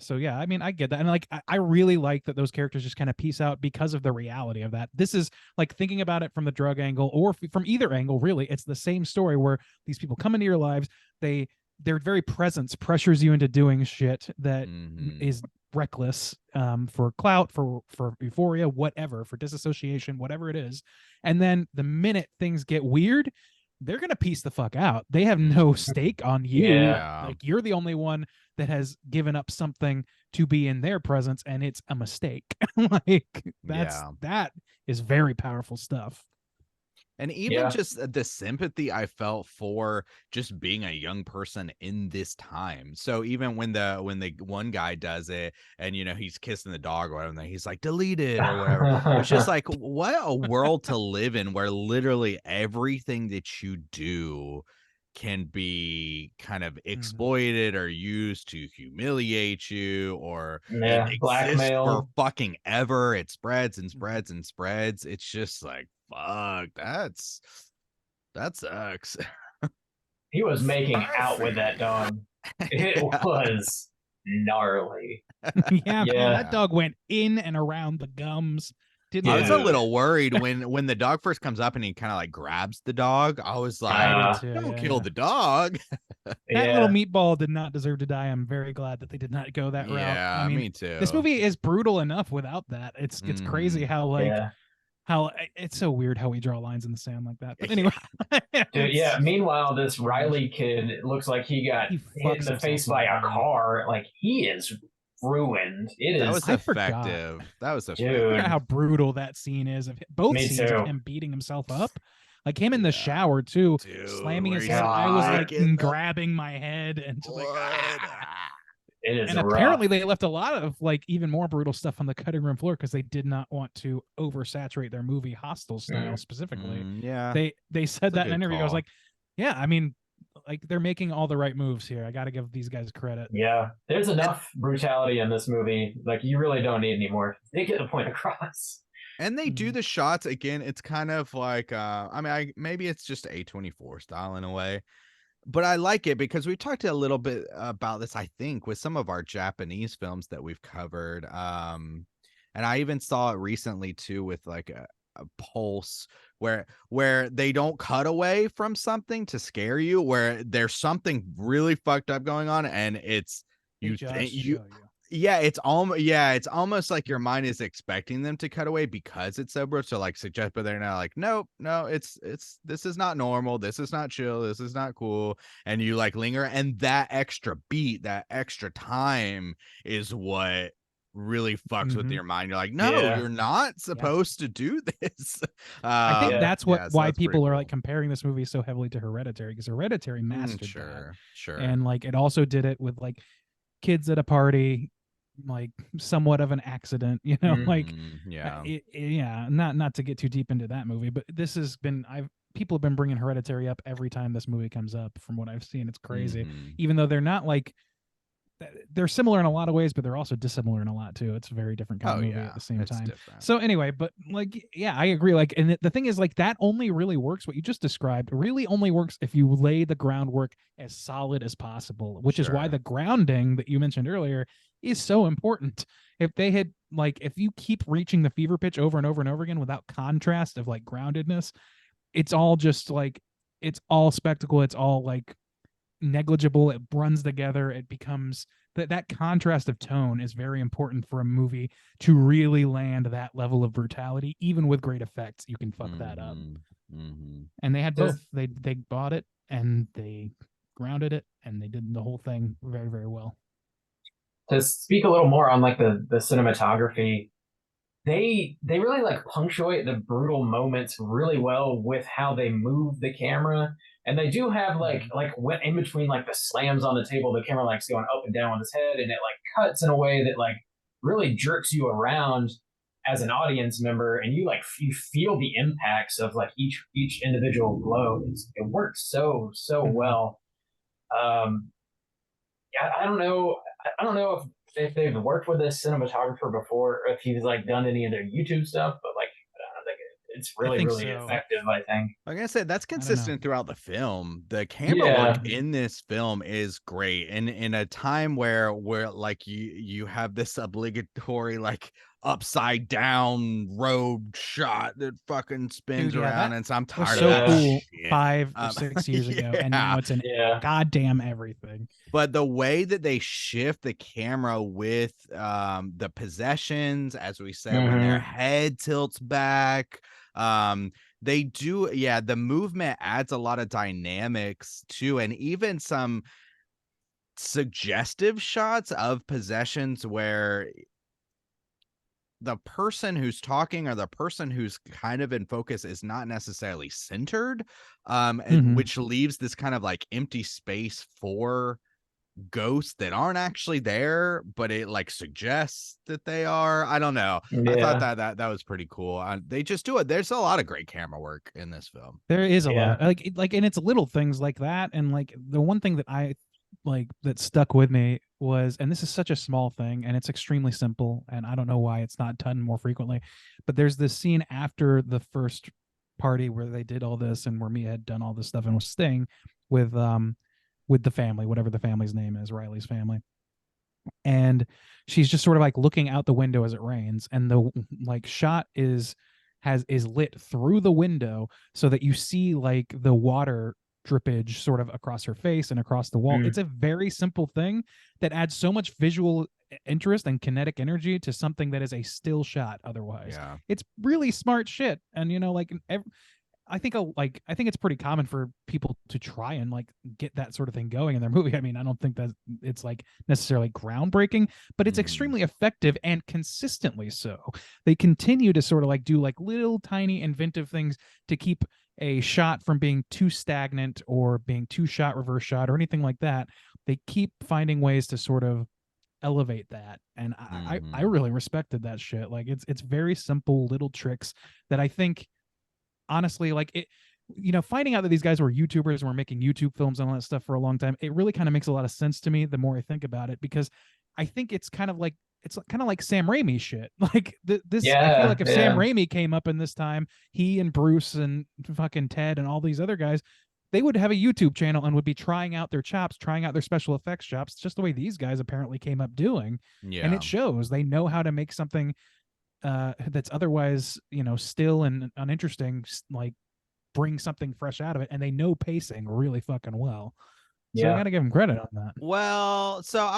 So yeah, I mean, I get that, and like I really like that those characters just kind of piece out because of the reality of that. This is like thinking about it from the drug angle or from either angle. Really, it's the same story where these people come into your lives. Their very presence pressures you into doing shit that Mhm. is reckless, for clout, for euphoria, whatever, for disassociation, whatever it is. And then the minute things get weird, they're gonna piece the fuck out. They have no stake on you. Yeah. Like you're the only one that has given up something to be in their presence, and it's a mistake. Like that is very powerful stuff. And even Yeah. just the sympathy I felt for just being a young person in this time. So even when the one guy does it and he's kissing the dog or whatever, he's like delete it or whatever. It's just like, what a world to live in where literally everything that you do can be kind of exploited or used to humiliate you, or Yeah, it exists blackmail. for fucking ever. It spreads and spreads and spreads. It's just like, fuck, that sucks. He was making out with that dog. It Yeah. was gnarly. Yeah, Yeah. man, that dog went in and around the gums. Didn't I was a Dude. little worried when the dog first comes up and he kind of like grabs the dog. I was like, I did too, don't yeah, kill yeah. the dog. That Yeah. little meatball did not deserve to die. I'm very glad that they did not go that route. Yeah, I mean, me too. this movie is brutal enough without that. It's crazy how like Yeah. how it's so weird how we draw lines in the sand like that. But Yeah. anyway, Dude, yeah. Meanwhile, this Riley kid, it looks like he got He hit in fucks the himself face up, by a man. car. Like, he is ruined. It That is. was I forgot. effective. That was Dude. I effective. forgot how brutal that scene is. Of both Me scenes too. of him beating himself up, like him in the Yeah. shower too, Dude, slamming where his he's head. I was like kicking the grabbing my head and just like. blood. It is And rough. apparently they left a lot of like even more brutal stuff on the cutting room floor because they did not want to oversaturate their movie Hostel style specifically. Yeah. They said That's a that in an good interview. I was call. like, yeah, I mean, like they're making all the right moves here. I got to give these guys credit. Yeah. There's enough brutality in this movie. Like, you really don't need any more. They get the point across. And they do Mhm. the shots again. It's kind of like I mean, maybe it's just A24 style in a way, but I like it because we talked a little bit about this, I think, with some of our Japanese films that we've covered. And I even saw it recently too with like a Pulse where they don't cut away from something to scare you, where there's something really fucked up going on, and it's They you just think show you. Yeah, it's almost like your mind is expecting them to cut away because it's so brutal. So like suggest, but they're not like, nope, no, it's this is not normal, this is not chill, this is not cool, and you like linger, and that extra beat, that extra time is what really fucks with Mhm. your mind. You're like, no, Yeah. you're not supposed to do this. I think Yeah. that's yeah, so why that's pretty people are like cool. comparing this movie so heavily to Hereditary, because Hereditary mastered that. Sure. And like it also did it with like kids at a party, like somewhat of an accident, like yeah. yeah, not to get too deep into that movie, but this has been people have been bringing Hereditary up every time this movie comes up from what I've seen. It's crazy. Mhm. Even though they're not like they're similar in a lot of ways, but they're also dissimilar in a lot too. It's a very different kind Oh of movie yeah, at the same it's time. different. So anyway, but like, yeah, I agree. Like, and the thing is, like, that only really works. What you just described really only works if you lay the groundwork as solid as possible, which is why Sure. the grounding that you mentioned earlier is so important. If they had if you keep reaching the fever pitch over and over and over again without contrast of like groundedness, it's all just like it's all spectacle. It's all like negligible. It runs together. It becomes that contrast of tone is very important for a movie to really land that level of brutality. Even with great effects, you can fuck that up. Mhm. Mhm. And they had Does- both. They bought it and they grounded it and they did the whole thing very, very well. To speak a little more on like the cinematography, they really like punctuate the brutal moments really well with how they move the camera, and they do have like when in between like the slams on the table, the camera like's going up and down on his head, and it like cuts in a way that like really jerks you around as an audience member, and you like you feel the impacts of like each individual blow. It works so Mhm. well. um yeah, I don't know if they've worked with this cinematographer before, or if he's like done any of their YouTube stuff, but like I think it's I really think really so. effective, I think. Like I said, that's I don't know. consistent throughout the film. The camera Yeah. work in this film is great. And in a time where like you have this obligatory like upside down road shot that fucking spins Dude, yeah, around, that and so I'm was tired so of that cool shit. 5 or 6 years ago, and yeah. now it's in Yeah. goddamn everything. But the way that they shift the camera with the possessions, as we said, when their Mhm. head tilts back, they do, yeah, the movement adds a lot of dynamics too, and even some suggestive shots of possessions where the person who's talking or the person who's kind of in focus is not necessarily centered, Mhm. which leaves this kind of like empty space for ghosts that aren't actually there, but it like suggests that they are. I don't know. I thought Yeah. that was pretty cool. They just do it. There's a lot of great camera work in this film. There is a Yeah. lot. Like and it's little things like that, and like the one thing that I like that stuck with me was, and this is such a small thing and it's extremely simple, and I don't know why it's not done more frequently, but there's this scene after the first party where they did all this and where Mia had done all this stuff and was staying with the family, whatever the family's name is, Riley's family. And she's just sort of like looking out the window as it rains, and the like shot is lit through the window so that you see like the water drippage sort of across her face and across the wall. Mm. It's a very simple thing that adds so much visual interest and kinetic energy to something that is a still shot otherwise. Yeah. It's really smart shit. And you know, like I think it's pretty common for people to try and like get that sort of thing going in their movie. I mean, I don't think that it's like necessarily groundbreaking, but it's Mhm. extremely effective and consistently so. They continue to sort of like do like little tiny inventive things to keep a shot from being too stagnant or being too shot reverse shot or anything like that. They keep finding ways to sort of elevate that, and I Mhm. really respected that shit. Like it's very simple little tricks that I think honestly, like it, you know, finding out that these guys were YouTubers and were making YouTube films and all that stuff for a long time, it really kind of makes a lot of sense to me the more I think about it, because I think it's kind of like Sam Raimi shit. Like this, I feel Yeah. like if Sam Yeah. Raimi came up in this time, he and Bruce and fucking Ted and all these other guys, they would have a YouTube channel and would be trying out their chops, trying out their special effects chops, just the way these guys apparently came up doing. And Yeah. it shows. They know how to make something that's otherwise, you know, still and uninteresting, like bring something fresh out of it, and they know pacing really fucking well. So I Yeah. got to give them credit on that. Well, so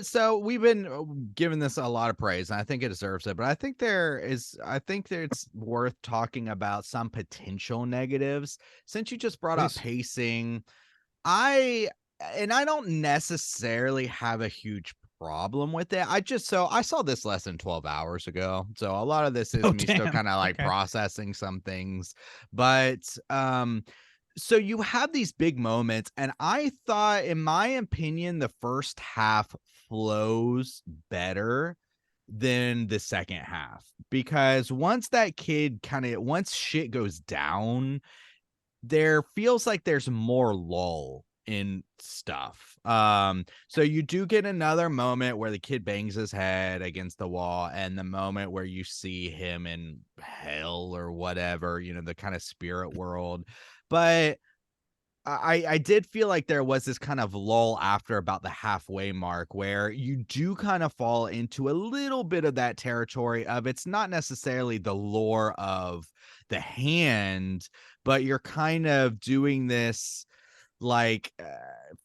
so we've been giving this a lot of praise, and I think it deserves it, but I think it's worth talking about some potential negatives. Since you just brought up Please. pacing, I don't necessarily have a huge problem with it. I saw this less than 12 hours ago. So a lot of this is Oh, me still damn. kind of like Okay. processing some things. But so you have these big moments, and I thought, in my opinion, the first half flows better than the second half, because once shit goes down, there feels like there's more lull in stuff. So you do get another moment where the kid bangs his head against the wall, and the moment where you see him in hell or whatever, you know, the kind of spirit world. But I did feel like there was this kind of lull after about the halfway mark, where you do kind of fall into a little bit of that territory of, it's not necessarily the lore of the hand, but you're kind of doing this like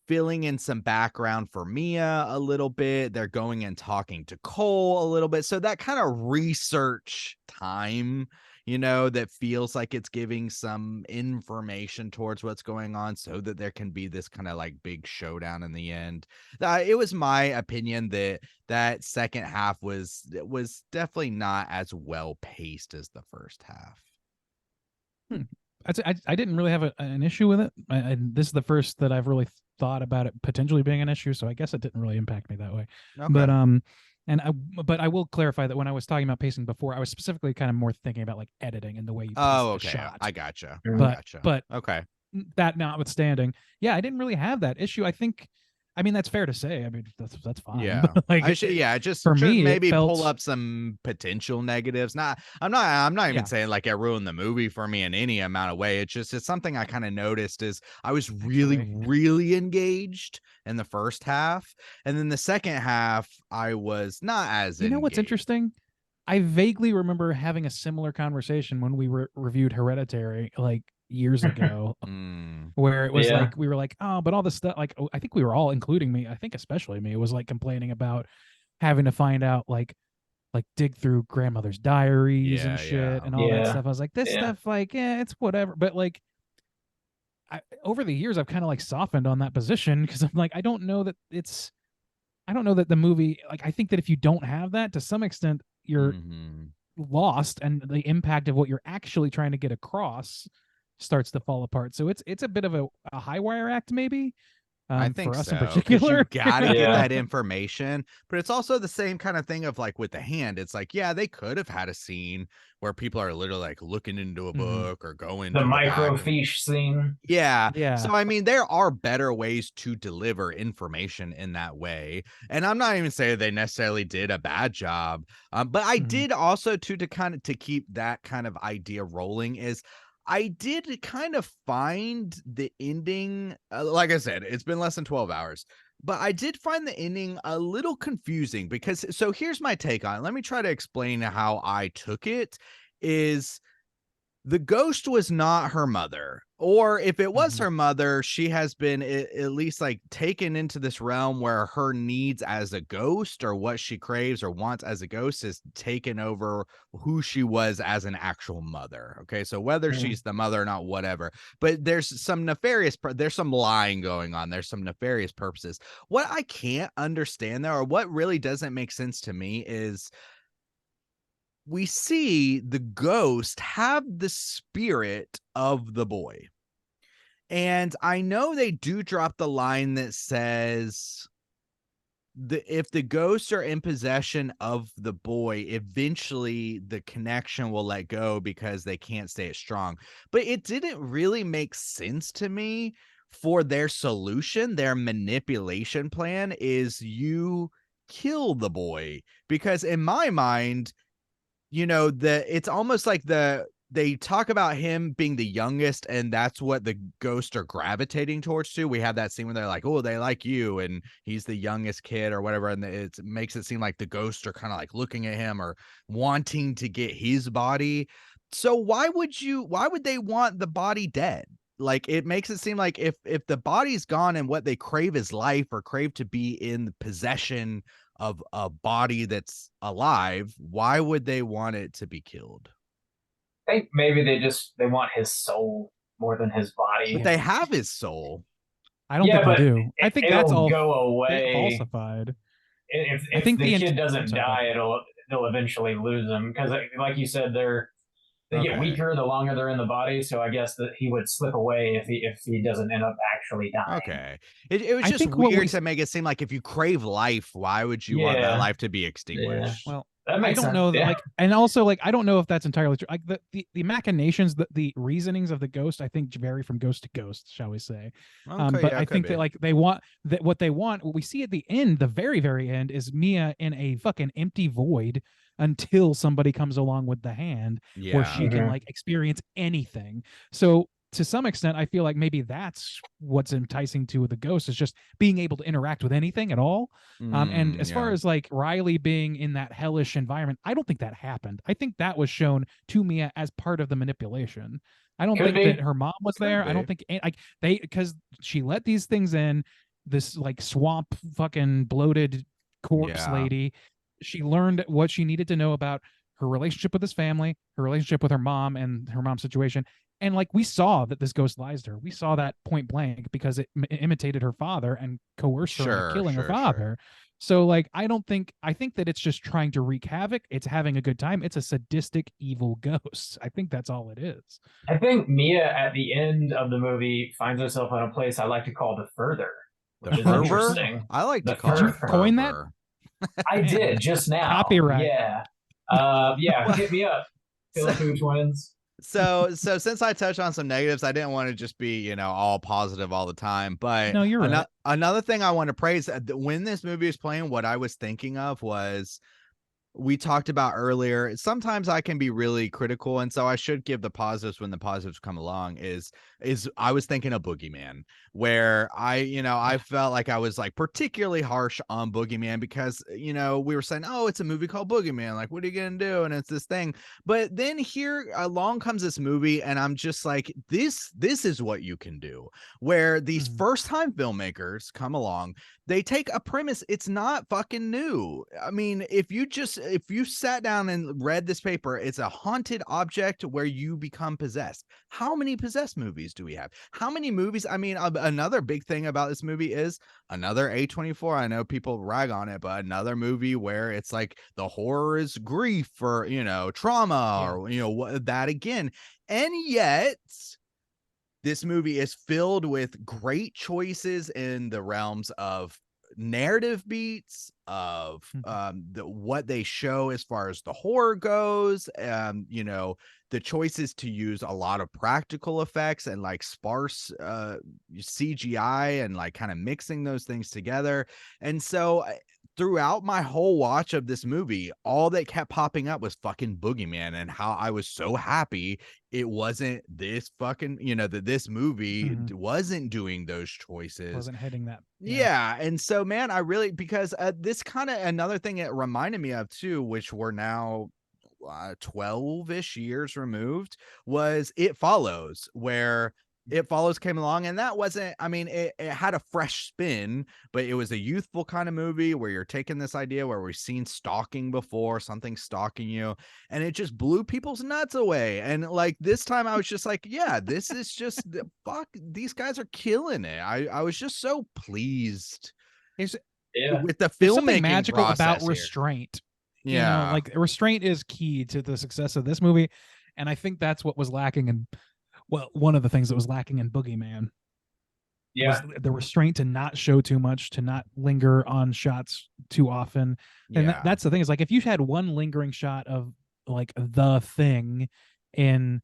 filling in some background for Mia a little bit. They're going and talking to Cole a little bit. So that kind of research time that feels like it's giving some information towards what's going on so that there can be this kind of like big showdown in the end. It was my opinion that second half was definitely not as well paced as the first half. I didn't really have an issue with it. This is the first that I've really thought about it potentially being an issue, so I guess it didn't really impact me that way. Okay. But I will clarify that when I was talking about pacing before, I was specifically kind of more thinking about like editing and the way you pace the okay. shot. I gotcha. But okay. that notwithstanding, yeah, I didn't really have that issue. I mean, that's fair to say. I mean, that's fine. Yeah. Like, I should, just for me, maybe it felt... pull up some potential negatives. I'm not even saying like it ruined the movie for me in any amount of way. It's something I kind of noticed is I was really engaged in the first half, and then the second half I was not as You know what's engaged. interesting? I vaguely remember having a similar conversation when we reviewed Hereditary like years ago, where it was like we were like, oh, but all this stuff, like I think we were all, including me, I think especially me, was like complaining about having to find out like dig through grandmother's diaries and shit and all that stuff. I was like, this stuff, like, it's whatever. But like, over the years, I've kind of like softened on that position because I'm like, I don't know that the movie, like, I think that if you don't have that, to some extent, you're lost, and the impact of what you're actually trying to get across starts to fall apart. So it's a bit of a high wire act, maybe. I think for us so, in particular. you gotta get that information, but it's also the same kind of thing of like with the hand. It's like, they could have had a scene where people are literally like looking into a book or going the to microfiche scene. Yeah. So I mean, there are better ways to deliver information in that way, and I'm not even saying they necessarily did a bad job. But I did also to keep that kind of idea rolling is I did kind of find the ending, like I said, it's been less than 12 hours, but I did find the ending a little confusing because, so here's my take on it. Let me try to explain how I took it. Is the ghost was not her mother, or if it was her mother, she has been at least like taken into this realm where her needs as a ghost, or what she craves or wants as a ghost, is taken over who she was as an actual mother. Okay, so whether she's the mother or not, whatever, but there's some there's some lying going on, there's some nefarious purposes. What I can't understand there, or what really doesn't make sense to me, is we see the ghost have the spirit of the boy. And I know they do drop the line that says if the ghosts are in possession of the boy, eventually the connection will let go because they can't stay as strong. But it didn't really make sense to me for their solution. Their manipulation plan is you kill the boy, because in my mind, it's almost like they talk about him being the youngest, and that's what the ghosts are gravitating towards too. We have that scene where they're like, oh, they like you, and he's the youngest kid or whatever, and it makes it seem like the ghosts are kind of like looking at him or wanting to get his body. So why would they want the body dead? Like, it makes it seem like if the body's gone and what they crave is life, or crave to be in possession of a body that's alive, why would they want it to be killed? I think maybe they want his soul more than his body. But they have his soul. I don't think they do. I think that's all go away. Falsified. If I think the kid doesn't die, they'll eventually lose him, because like you said, they get weaker the longer they're in the body. So I guess that he would slip away if he doesn't end up actually dying. Okay, it was just weird to make it seem like if you crave life, why would you want that life to be extinguished? Well, that makes I don't know that, and also I don't know if that's entirely true. Like the machinations, the reasonings of the ghost, I think vary from ghost to ghost, shall we say? But I think that like they want that what we see at the end, the very very end, is Mia in a fucking empty void until somebody comes along with the hand, where she can like experience anything. So to some extent, I feel like maybe that's what's enticing to the ghost, is just being able to interact with anything at all. And as far as like Riley being in that hellish environment, I don't think that happened. I think that was shown to Mia as part of the manipulation. I don't think that her mom was there. I don't think because she let these things in, this like swamp fucking bloated corpse lady. She learned what she needed to know about her relationship with his family, her relationship with her mom and her mom's situation. And like we saw that this ghost lies to her. We saw that point blank because it imitated her father and coerced her into killing her father. So like I think that it's just trying to wreak havoc. It's having a good time. It's a sadistic evil ghost. I think that's all it is. I think Mia at the end of the movie finds herself in a place I like to call the further. The Which is fervor? interesting. I like to The call fervor. it Coin that? fervor. I did just now. Copyright. Yeah. Yeah, hit me up. Philippine twins. So since I touched on some negatives, I didn't want to just be, all positive all the time. But No, you're right. Another thing I want to praise, when this movie was playing, what I was thinking of was, we talked about earlier, sometimes I can be really critical, and so I should give the positives when the positives come along. Is I was thinking of Boogeyman, where I felt like I was like particularly harsh on Boogeyman because we were saying, oh, it's a movie called Boogeyman, like what are you gonna do, and it's this thing. But then here along comes this movie, and I'm just like, this is what you can do, where these first time filmmakers come along. They take a premise. It's not fucking new. I mean, if you sat down and read this paper, it's a haunted object where you become possessed. How many possessed movies do we have? How many movies? I mean, another big thing about this movie is another A24. I know people rag on it, but another movie where it's like the horror is grief or, trauma or, that again. And yet this movie is filled with great choices in the realms of narrative beats, of what they show as far as the horror goes, the choices to use a lot of practical effects and like sparse CGI and like kind of mixing those things together. And so throughout my whole watch of this movie, all that kept popping up was fucking Boogeyman, and how I was so happy it wasn't this fucking, that this movie wasn't doing those choices. Wasn't hitting that. Yeah. And so, man, I really, because this kind of another thing it reminded me of too, which we're now 12-ish years removed, was It Follows, where It Follows came along, and that wasn't, I mean, it had a fresh spin, but it was a youthful kind of movie where you're taking this idea where we've seen stalking before, something stalking you, and it just blew people's nuts away. And like this time I was just like, yeah, this is just fuck, these guys are killing it. I was just so pleased with the There's something filmmaking magical about process restraint. Yeah. Like restraint is key to the success of this movie. And I think that's what was lacking in, well, one of the things that was lacking in Boogeyman. Yeah. Was the restraint to not show too much, to not linger on shots too often. And that's the thing, is like, if you had one lingering shot of like the thing in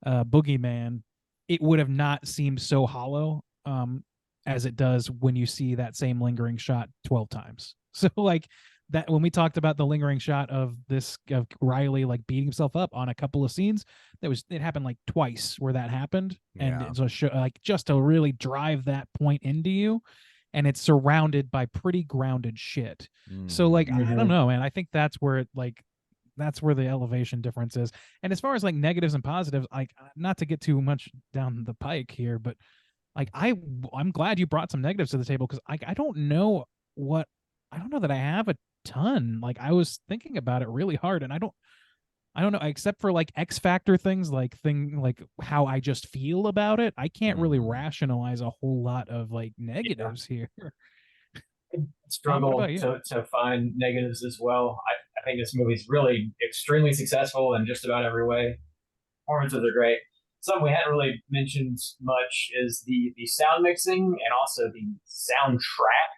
Boogeyman, it would have not seemed so hollow as it does when you see that same lingering shot 12 times. So like that, when we talked about the lingering shot of Riley like beating himself up on a couple of scenes, it happened like twice where that happened. And it's a show, like, just to really drive that point into you, and it's surrounded by pretty grounded shit. So like I don't know, man, I think that's where that's where the elevation difference is. And as far as like negatives and positives, like, not to get too much down the pike here, but like I'm glad you brought some negatives to the table, because I don't know that I have a ton. Like, I was thinking about it really hard, and I don't know, except for like X Factor things, like how I just feel about it. I can't really rationalize a whole lot of like negatives here. I struggle to find negatives as well. I think this movie's really extremely successful in just about every way. Performances are great. Something we hadn't really mentioned much is the sound mixing and also the soundtrack.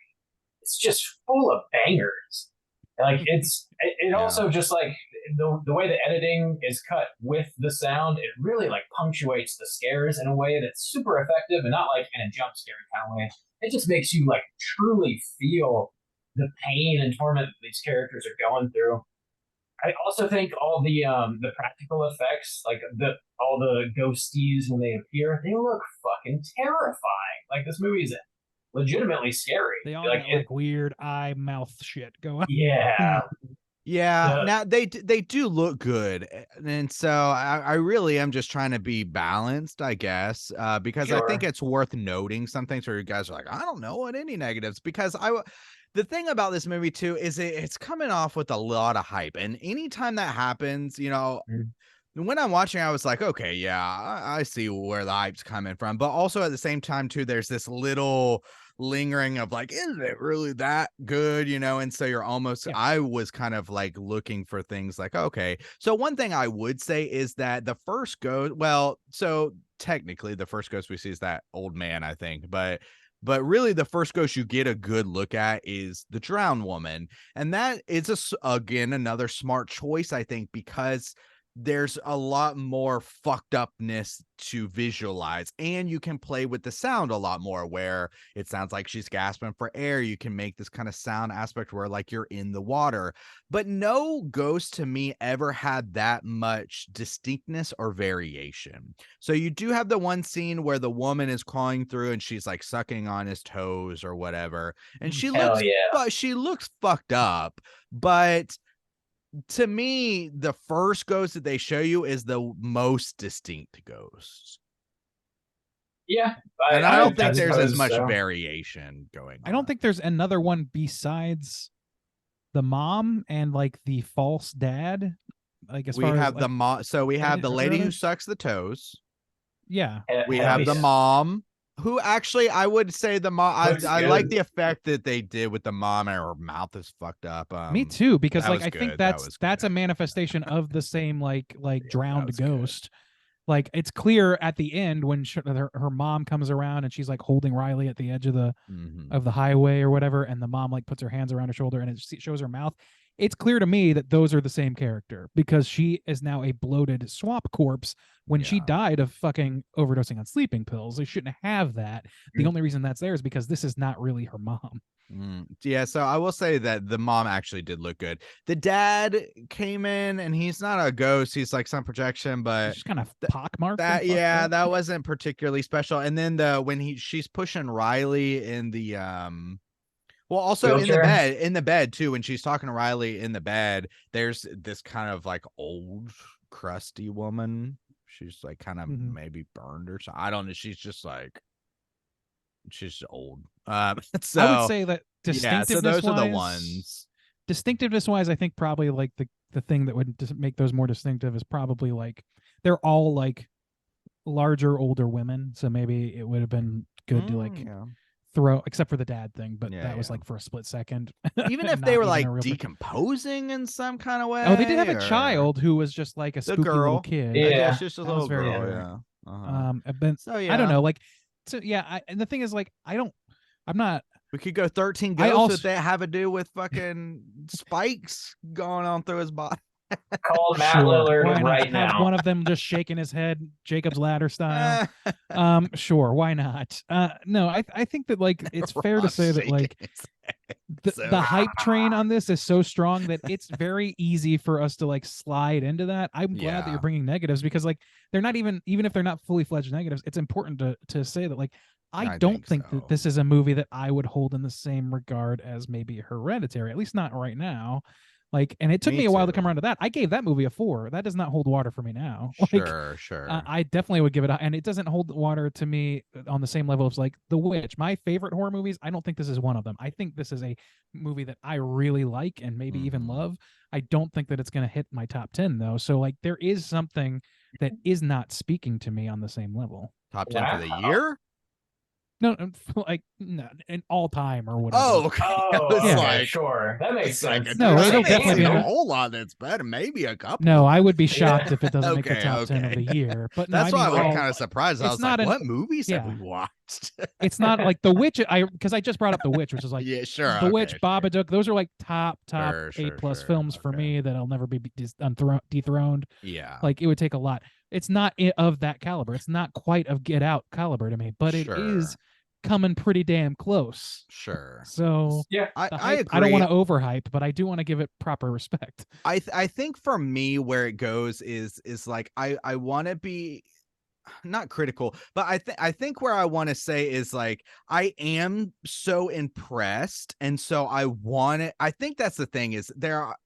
It's just full of bangers. Like it also just like the way the editing is cut with the sound, it really like punctuates the scares in a way that's super effective, and not like in a jump scare kind of way. It just makes you like truly feel the pain and torment that these characters are going through. I also think all the practical effects, like all the ghosties when they appear, they look fucking terrifying. Like, this movie is legitimately scary. They all like got like weird eye mouth shit going. Yeah. Yeah, The- now they do look good, and so I really am just trying to be balanced, I guess, because I think Sure. it's worth noting some things where you guys are like, I don't know what any negatives, because the thing about this movie too is it's coming off with a lot of hype, and anytime that happens, Mhm. when I'm watching, I was like, okay, yeah, I see where the hype's coming from, but also at the same time too, there's this little lingering of like, is it really that good, and so you're almost, Yeah. I was kind of like looking for things like, okay, so one thing I would say is that the first ghost, well, so technically the first ghost we see is that old man, I think, but really the first ghost you get a good look at is the drowned woman, and that is again another smart choice, I think, because there's a lot more fucked upness to visualize, and you can play with the sound a lot more, where it sounds like she's gasping for air. You can make this kind of sound aspect where like you're in the water, but no ghost to me ever had that much distinctness or variation. So you do have the one scene where the woman is crawling through and she's like sucking on his toes or whatever, and Hell yeah. but she looks fucked up, but to me, the first ghost that they show you is the most distinct ghost. Yeah. And I don't think I there's as suppose much so. variation going on. I don't think there's another one besides the mom and like the false dad. Like as we far have as the like, mom. So we have the lady who Really? sucks the toes. yeah, We Hell have the yeah. mom, who actually I would say the mom. Looks I like good. the effect that they did with the mom, and her mouth is fucked up. me too. Because that like was I think good. That that's was that's a good. manifestation of the same like drowned was good. ghost. Like it's clear at the end when her mom comes around and she's like holding Riley at the edge of Mhm. the highway or whatever, and the mom like puts her hands around her shoulder and it shows her mouth. It's clear to me that those are the same character, because she is now a bloated swamp corpse when she Yeah. died of fucking overdosing on sleeping pills. They shouldn't have that. The Mm. only reason that's there is because this is not really her mom. Yeah, so I will say that the mom actually did look good. The dad came in and he's not a ghost, he's like some projection, but She's kind of pockmarked. and that fucked yeah, up. that wasn't particularly special. And then when she's pushing Riley in the well, also Wheelchair? in the bed too, when she's talking to Riley in the bed, there's this kind of like old crusty woman. She's like kind of Mhm. maybe burned or something. I don't know. She's just like she's old. So I would say that yeah, so distinctiveness those are the wise, ones. distinctiveness wise, I think probably like the thing that would make those more distinctive is probably like they're all like larger older women, so maybe it would have been good to like Yeah. throw, except for the dad thing, but Yeah, that was yeah. like for a split second. Even if Not they were even a like real decomposing in some kind of way. Oh, they did have a or- child who was just like a The spooky little girl. kid. Yeah. Yeah, she's just a That was little very girl. weird. Yeah. Uh-huh. But So I don't yeah. know, like, so yeah. And the thing is, like, I'm not. We could go 13 I ghosts also- that have to do with fucking spikes going on through his body. Call Matt Sure, Lillard why not right have now. one of them just shaking his head, Jacob's Ladder style? Sure, why not? No, I think that like it's fair to Ross say that like shaking his head. the, So- the hype train on this is so strong that it's very easy for us to like slide into that. I'm glad that Yeah. you're bringing negatives, because like they're not even if they're not fully fledged negatives, it's important to say that like I don't think so. that this is a movie that I would hold in the same regard as maybe Hereditary, at least not right now. Like, and it took Me me a while to come too. around to that. I gave that movie a 4. That does not hold water for me now. Like, Sure. I definitely would give it and it doesn't hold water to me on the same level as like The Witch. My favorite horror movies, I don't think this is one of them. I think this is a movie that I really like and maybe even Mhm. love. I don't think that it's going to hit my top 10 though. So like there is something that is not speaking to me on the same level. Top 10 for the Wow. year? No, like no, an all time or whatever. Oh, okay. I Oh, was Yeah. okay, like, sure. That makes it's like, sense. No, I it'll can't definitely see be a in whole lot that's better. Maybe a couple. No, I would be Yeah. shocked if it doesn't make the Okay, top 10 of okay. the year. But no, That's I why mean, I was all- kind of surprised. I it's was not like, an- what movies have yeah. we watched? it's not like The Witch. Because I just brought up The Witch, which is like yeah, sure. The okay, Witch, sure. Babadook. Those are like top Sure, A+ sure, films for okay. me that'll never be dethroned. Yeah. Like it would take a lot. It's not of that caliber. It's not quite of Get Out caliber to me, but it is Sure. coming pretty damn close. Sure. So Yeah. I the agree. hype, I don't want to overhype, but I do want to give it proper respect. I think for me where it goes is like I want to be not critical, but I think where I want to say is like I am so impressed, and so I want it. I think that's the thing is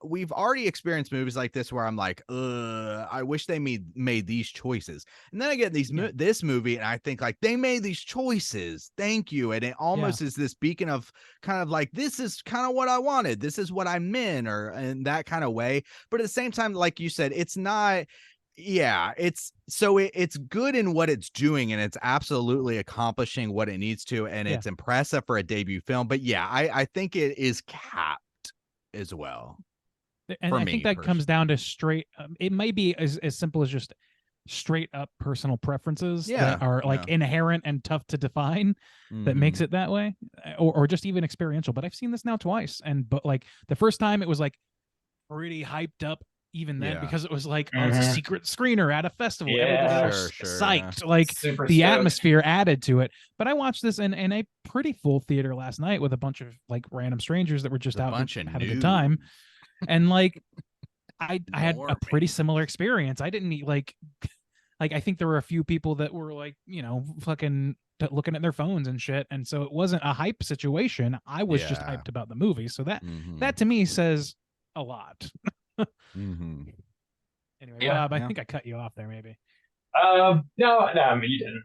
we've already experienced movies like this where I'm like, I wish they made these choices, and then I get this movie and I think like they made these choices. Thank you, and it almost is this beacon of kind of like this is kind of what I wanted. This is what I meant, or in that kind of way. But at the same time, like you said, it's not. Yeah, it's good in what it's doing, and it's absolutely accomplishing what it needs to, and it's impressive for a debut film. But yeah, I think it is capped as well. And I think that comes down to straight. It might be as simple as just straight up personal preferences that are like inherent and tough to define. That makes it that way, or just even experiential. But I've seen this now twice, but like the first time it was like pretty hyped up. Even then, because it was like, oh, it's a secret screener at a festival. Everybody was psyched. Like Super the stoked. atmosphere added to it. But I watched this in a pretty full theater last night with a bunch of like random strangers that were just out having a good time. And like, I had a pretty similar experience. I didn't need like I think there were a few people that were like, fucking looking at their phones and shit. And so it wasn't a hype situation. I was just hyped about the movie. So that to me says a lot. Anyway, Bob, I think I cut you off there, maybe. No, I mean, you didn't.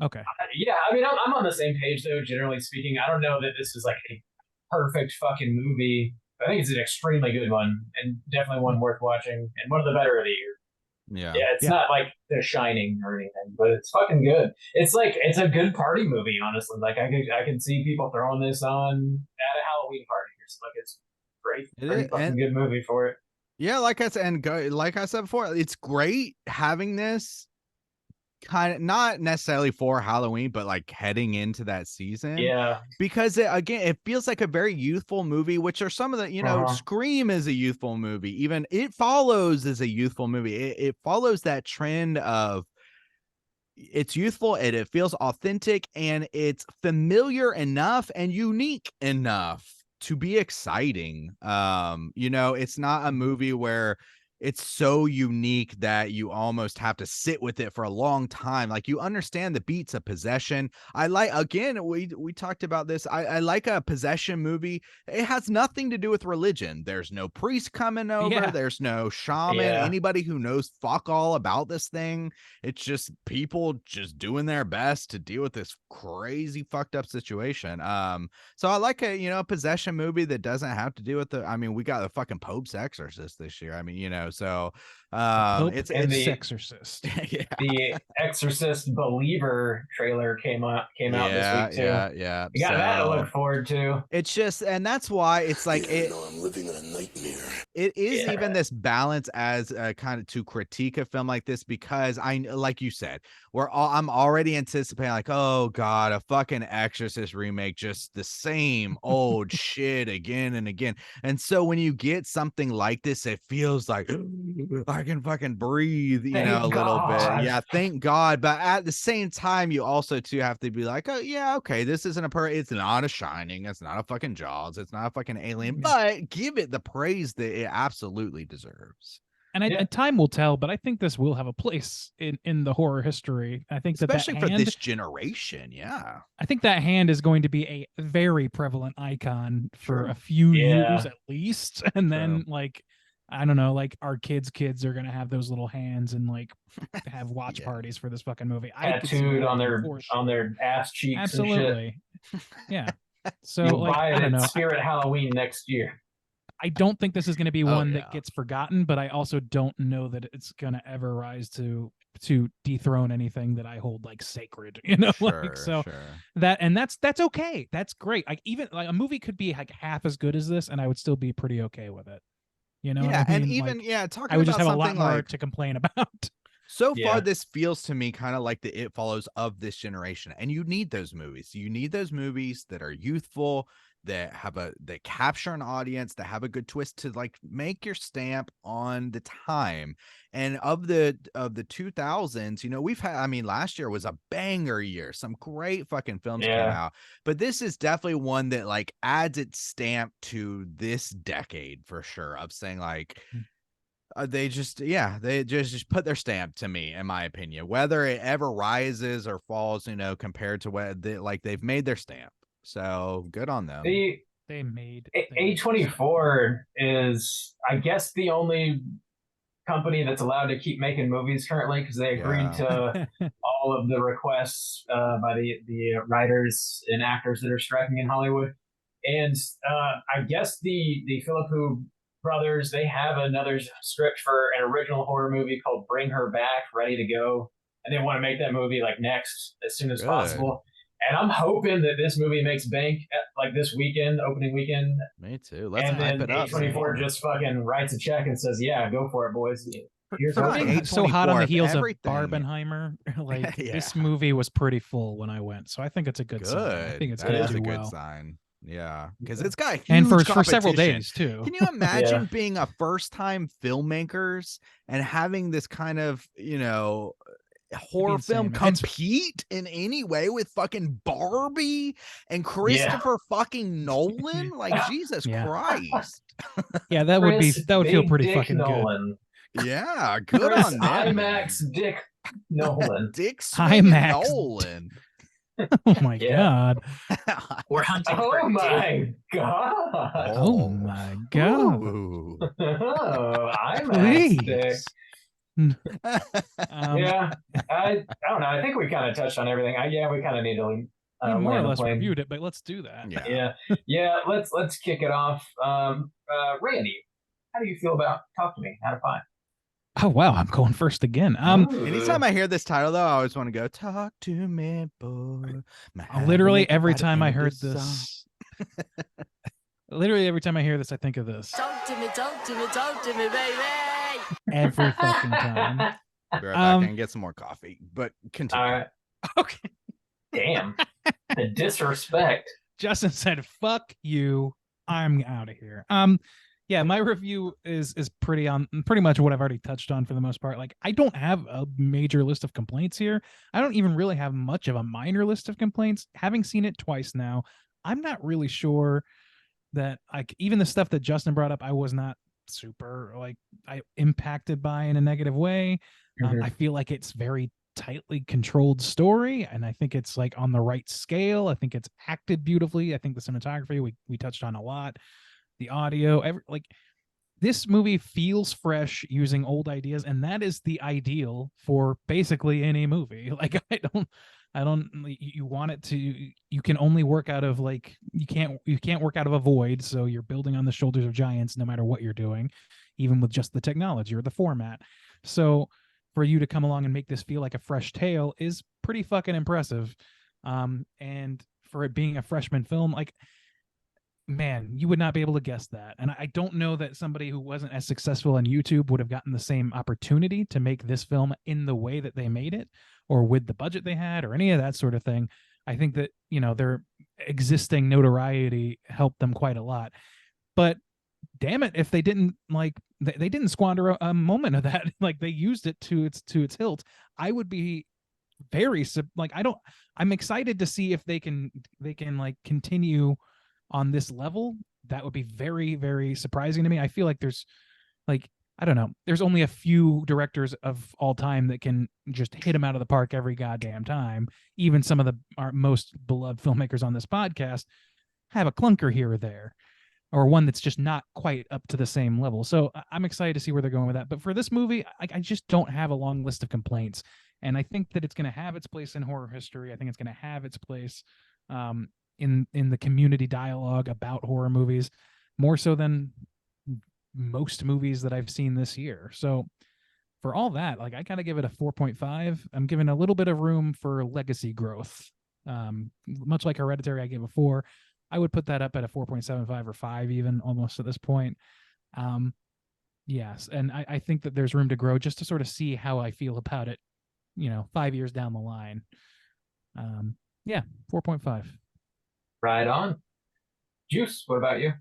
Okay. Yeah, I mean, I'm on the same page though. Generally speaking, I don't know that this is like a perfect fucking movie. I think it's an extremely good one, and definitely one worth watching, and one of the better of the year. Yeah, it's not like The Shining or anything, but it's fucking good. It's like it's a good party movie, honestly. Like I can see people throwing this on at a Halloween party or something. Like it's great, pretty fucking good movie for it. Yeah, like I said, like I said before, it's great having this kind of not necessarily for Halloween, but like heading into that season. Yeah, because it feels like a very youthful movie, which are some of the Scream is a youthful movie. Even It Follows is a youthful movie. It follows that trend of it's youthful and it feels authentic and it's familiar enough and unique enough to be exciting. It's not a movie where it's so unique that you almost have to sit with it for a long time. Like you understand the beats of possession. I like, again, we talked about this. I like a possession movie. It has nothing to do with religion. There's no priest coming over. Yeah. There's no shaman, anybody who knows fuck all about this thing. It's just people just doing their best to deal with this crazy fucked up situation. So I like a possession movie that doesn't have to do with we got the fucking Pope's Exorcist this year. So it's The Exorcist. The Exorcist Believer trailer came out this week too. Yeah. You got that to look forward to. It's just, and that's why it's like I'm living in a nightmare. It is even this balance as kind of to critique a film like this, because like you said, I'm already anticipating like, oh God, a fucking Exorcist remake, just the same old shit again and again. And so when you get something like this, it feels like I can fucking breathe, a little bit. Yeah, thank God. But at the same time, you also too have to be like, oh yeah, okay, this isn't it's not a Shining, it's not a fucking Jaws, it's not a fucking Alien, but give it the praise that it absolutely deserves. And time will tell, but I think this will have a place in the horror history. I think especially for this generation. Yeah, I think that hand is going to be a very prevalent icon for a few years at least, and then like I don't know, like our kids are gonna have those little hands and like have watch parties for this fucking movie. Tattooed on their ass cheeks. Absolutely. And shit. Yeah. So you'll like buy it I don't at know. Spirit Halloween next year. I don't think this is going to be one that gets forgotten, but I also don't know that it's going to ever rise to dethrone anything that I hold like sacred, that's okay. That's great. Like even like a movie could be like half as good as this and I would still be pretty okay with it. And even talking I would about just have a lot something more like to complain about. So far, this feels to me kind of like the It Follows of this generation. And you need those movies. You need those movies that are youthful, that capture an audience, that have a good twist to like make your stamp on the time. And of the 2000s, we've had, last year was a banger year. Some great fucking films came out. But this is definitely one that like adds its stamp to this decade for sure, of saying like, They just put their stamp to me, in my opinion. Whether it ever rises or falls, compared to what they've made their stamp. So good on them. They made A24 is, I guess, the only company that's allowed to keep making movies currently because they agreed to all of the requests by the writers and actors that are striking in Hollywood. And I guess the Philippou brothers, they have another script for an original horror movie called Bring Her Back, ready to go. And they want to make that movie like next as soon as possible. And I'm hoping that this movie makes bank like this weekend, opening weekend. Me too. Let's and hype then it up. A24 just fucking writes a check and says, "Yeah, go for it, boys." Here's For our being money. so hot on the A24, heels of everything. Barbenheimer, like Yeah. this movie was pretty full when I went, so I think it's a good sign. I think it's That going is to a do good well. sign. Yeah, because it's got huge And for several competition. days too. Can you imagine being a first-time filmmakers and having this kind of horror insane, film man. compete in any way with fucking Barbie and Christopher fucking Nolan? Like Jesus Yeah. Christ! Yeah, that would Chris feel Big pretty Dick fucking Nolan. Yeah, good Chris on them. IMAX Dick Nolan. Dick swinging IMAX. Nolan. good. Oh my Yeah. god. We're hunting for Oh my god! Oh my god. Ooh. Oh, IMAX Dick. Please. Yeah, I don't know. I think we kind of touched on everything. We kind of need to we more or land the less plane. reviewed it, but let's do that. Yeah. Let's kick it off. Randy, how do you feel about Talk to Me out of 5? Oh wow, I'm going first again. Anytime I hear this title, though, I always want to go talk to me, boy. Literally every time I heard this, literally every time I hear this, I think of this. Talk to me, baby. Every fucking time. Be right back and get some more coffee, but continue. All right. Okay. Damn. The disrespect. Justin said, "Fuck you. I'm out of here." Yeah, my review is pretty much what I've already touched on for the most part. Like, I don't have a major list of complaints here. I don't even really have much of a minor list of complaints. Having seen it twice now, I'm not really sure that even the stuff that Justin brought up, I was not super impacted by in a negative way. I feel like it's very tightly controlled story, and I think it's like on the right scale. I think it's acted beautifully. I think the cinematography we touched on a lot. The audio, this movie feels fresh using old ideas, and that is the ideal for basically any movie. Like, I don't. You want it to. You can only work out of you can't work out of a void. So you're building on the shoulders of giants, no matter what you're doing, even with just the technology or the format. So for you to come along and make this feel like a fresh tale is pretty fucking impressive. And for it being a freshman film, man, you would not be able to guess that. And I don't know that somebody who wasn't as successful on YouTube would have gotten the same opportunity to make this film in the way that they made it, or with the budget they had, or any of that sort of thing. I think that, their existing notoriety helped them quite a lot. But damn it, if they didn't they didn't squander a moment of that, they used it to its hilt, I would be very I'm excited to see if they can continue on this level. That would be very, very surprising to me. I feel like there's I don't know, there's only a few directors of all time that can just hit them out of the park every goddamn time. Even some of our most beloved filmmakers on this podcast have a clunker here or there, or one that's just not quite up to the same level. So I'm excited to see where they're going with that. But for this movie, I just don't have a long list of complaints. And I think that it's going to have its place in horror history. I think it's going to have its place in the community dialogue about horror movies, more so than most movies that I've seen this year. So for all that, I kind of give it a 4.5. I'm giving a little bit of room for legacy growth. Much like Hereditary, I gave a 4. I would put that up at a 4.75 or 5 even almost at this point. Yes. And I think that there's room to grow just to sort of see how I feel about it, 5 years down the line. 4.5. Right on. Juice, what about you?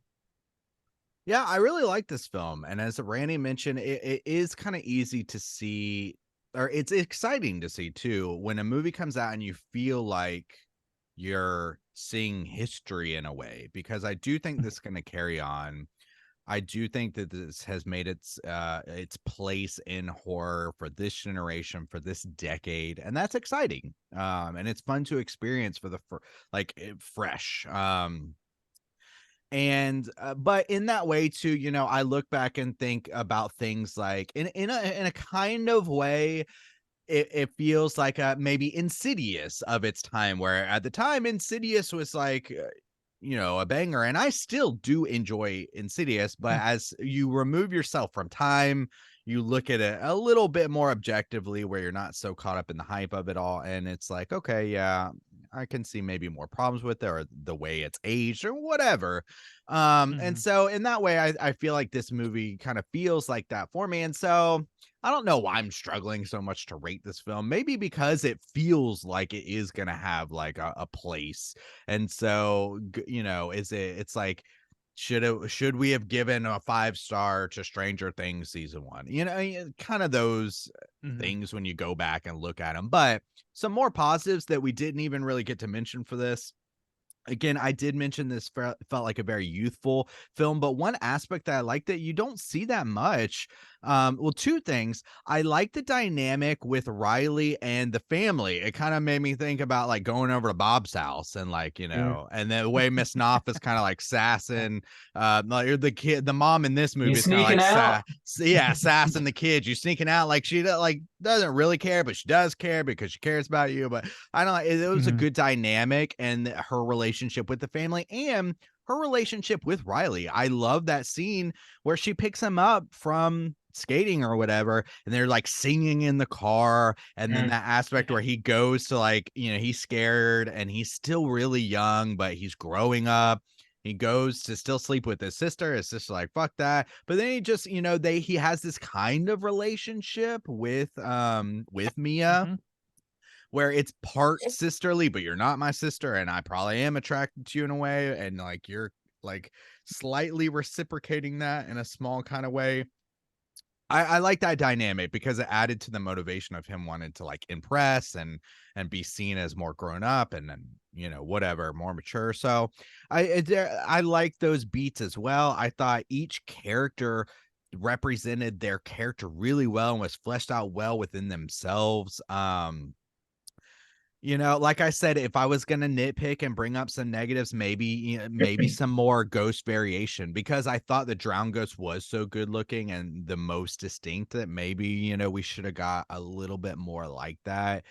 Yeah, I really like this film. And as Randy mentioned, it is kind of easy to see, or it's exciting to see too, when a movie comes out and you feel like you're seeing history in a way, because I do think this is going to carry on. I do think that this has made its place in horror for this generation, for this decade, and that's exciting. And it's fun to experience for the fresh. And but in that way too, you know, I look back and think about things like in a kind of way. It feels like maybe Insidious of its time, where at the time Insidious was like, you know, a banger, and I still do enjoy Insidious, but as you remove yourself from time, you look at it a little bit more objectively, where you're not so caught up in the hype of it all, and it's like, okay, yeah, I can see maybe more problems with it, or the way it's aged, or whatever. And so in that way, I feel like this movie kind of feels like that for me, and so I don't know why I'm struggling so much to rate this film. Maybe because it feels like it is gonna have like a place, and so you know, it's like, should we have given a 5-star to Stranger Things season 1? You know, kind of those things when you go back and look at them. But some more positives that we didn't even really get to mention for this. Again, I did mention this felt like a very youthful film, but one aspect that I like that you don't see that much. Well, two things. I like the dynamic with Riley and the family. It kind of made me think about like going over to Bob's house and like, you know, and the way Miss Knopf is kind of like sassing, like the mom in this movie is kind of like sassing the kids. You sneaking out, like she doesn't really care, but she does care because she cares about you. But I don't know, it was a good dynamic, and her relationship with the family and her relationship with Riley. I love that scene where she picks him up from skating or whatever, and they're like singing in the car, and then that aspect where he goes to, like, you know, he's scared and he's still really young, but he's growing up. He goes to still sleep with his sister. His sister's like, fuck that. But then he just, you know, he has this kind of relationship with Mia, where it's part sisterly, but you're not my sister, and I probably am attracted to you in a way, and like you're like slightly reciprocating that in a small kind of way. I like that dynamic because it added to the motivation of him wanting to like impress and be seen as more grown up, and then, you know, whatever, more mature. So I like those beats as well. I thought each character represented their character really well and was fleshed out well within themselves. You know, like I said, if I was going to nitpick and bring up some negatives, maybe some more ghost variation, because I thought the drowned ghost was so good looking and the most distinct that maybe, you know, we should have got a little bit more like that.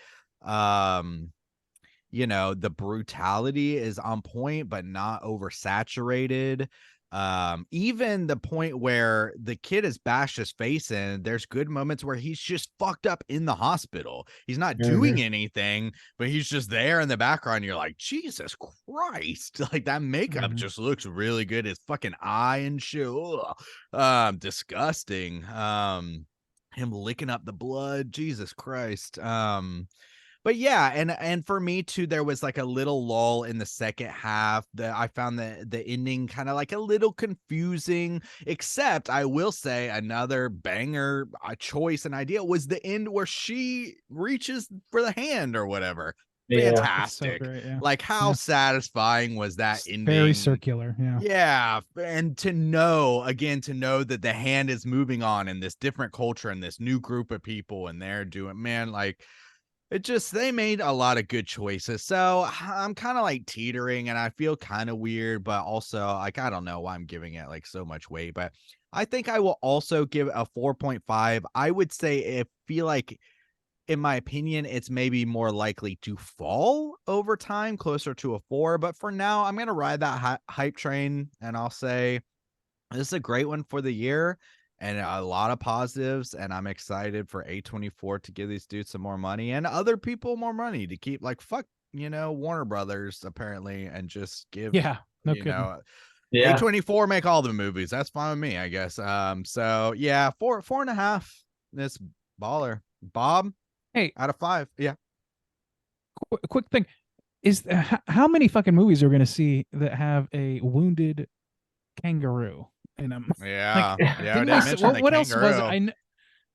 You know, the brutality is on point, but not oversaturated. Even the point where the kid has bashed his face in, there's good moments where he's just fucked up in the hospital. He's not doing anything, but he's just there in the background. You're like, Jesus Christ, like that makeup just looks really good. His fucking eye and shit, disgusting. Him licking up the blood, Jesus Christ. But yeah, and for me too, there was like a little lull in the second half that I found the ending kind of like a little confusing, except I will say another banger choice and idea was the end where she reaches for the hand or whatever. Fantastic. So great, yeah. Like how satisfying was that ending? Very circular. Yeah. And to know that the hand is moving on in this different culture and this new group of people, and they're doing, man, like, they made a lot of good choices. So I'm kind of like teetering, and I feel kind of weird, but also like, I don't know why I'm giving it like so much weight, but I think I will also give a 4.5. I would say feel like, in my opinion, it's maybe more likely to fall over time, closer to a 4. But for now, I'm going to ride that hype train, and I'll say this is a great one for the year. And a lot of positives, and I'm excited for A24 to give these dudes some more money and other people more money to keep, like, fuck, you know, Warner Brothers apparently, and just give, A24 make all the movies. That's fine with me, I guess. So yeah, 4.5. This baller. Bob, hey, out of 5. Yeah. Quick thing is, how many fucking movies are we gonna see that have a wounded kangaroo in them? Yeah, like, yeah. What else was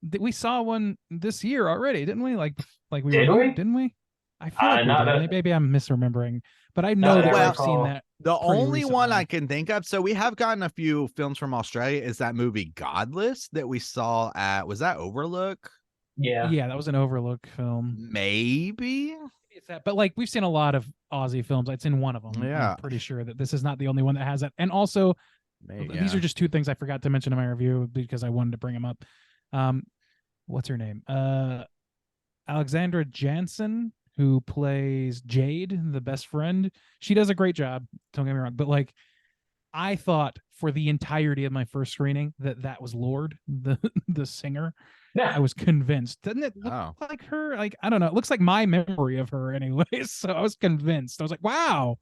it? We saw one this year already, didn't we? Didn't we? I feel like we not did. that- Maybe I'm misremembering, but I Not know that that I I've seen recall. that. The pretty only one recently. I can think of, so we have gotten a few films from Australia, is that movie Godless that we saw at, was that Overlook? Yeah. Yeah, that was an Overlook film. Maybe. It's that, but like we've seen a lot of Aussie films. It's in one of them. Yeah. I'm pretty sure that this is not the only one that has that. And also, these are just two things I forgot to mention in my review because I wanted to bring them up. What's her name? Alexandra Jansen, who plays Jade, the best friend. She does a great job. Don't get me wrong, but like, I thought for the entirety of my first screening that was Lorde, the singer. I was convinced. Doesn't it look like her? Like, I don't know. It looks like my memory of her anyways. So I was convinced. I was like, wow,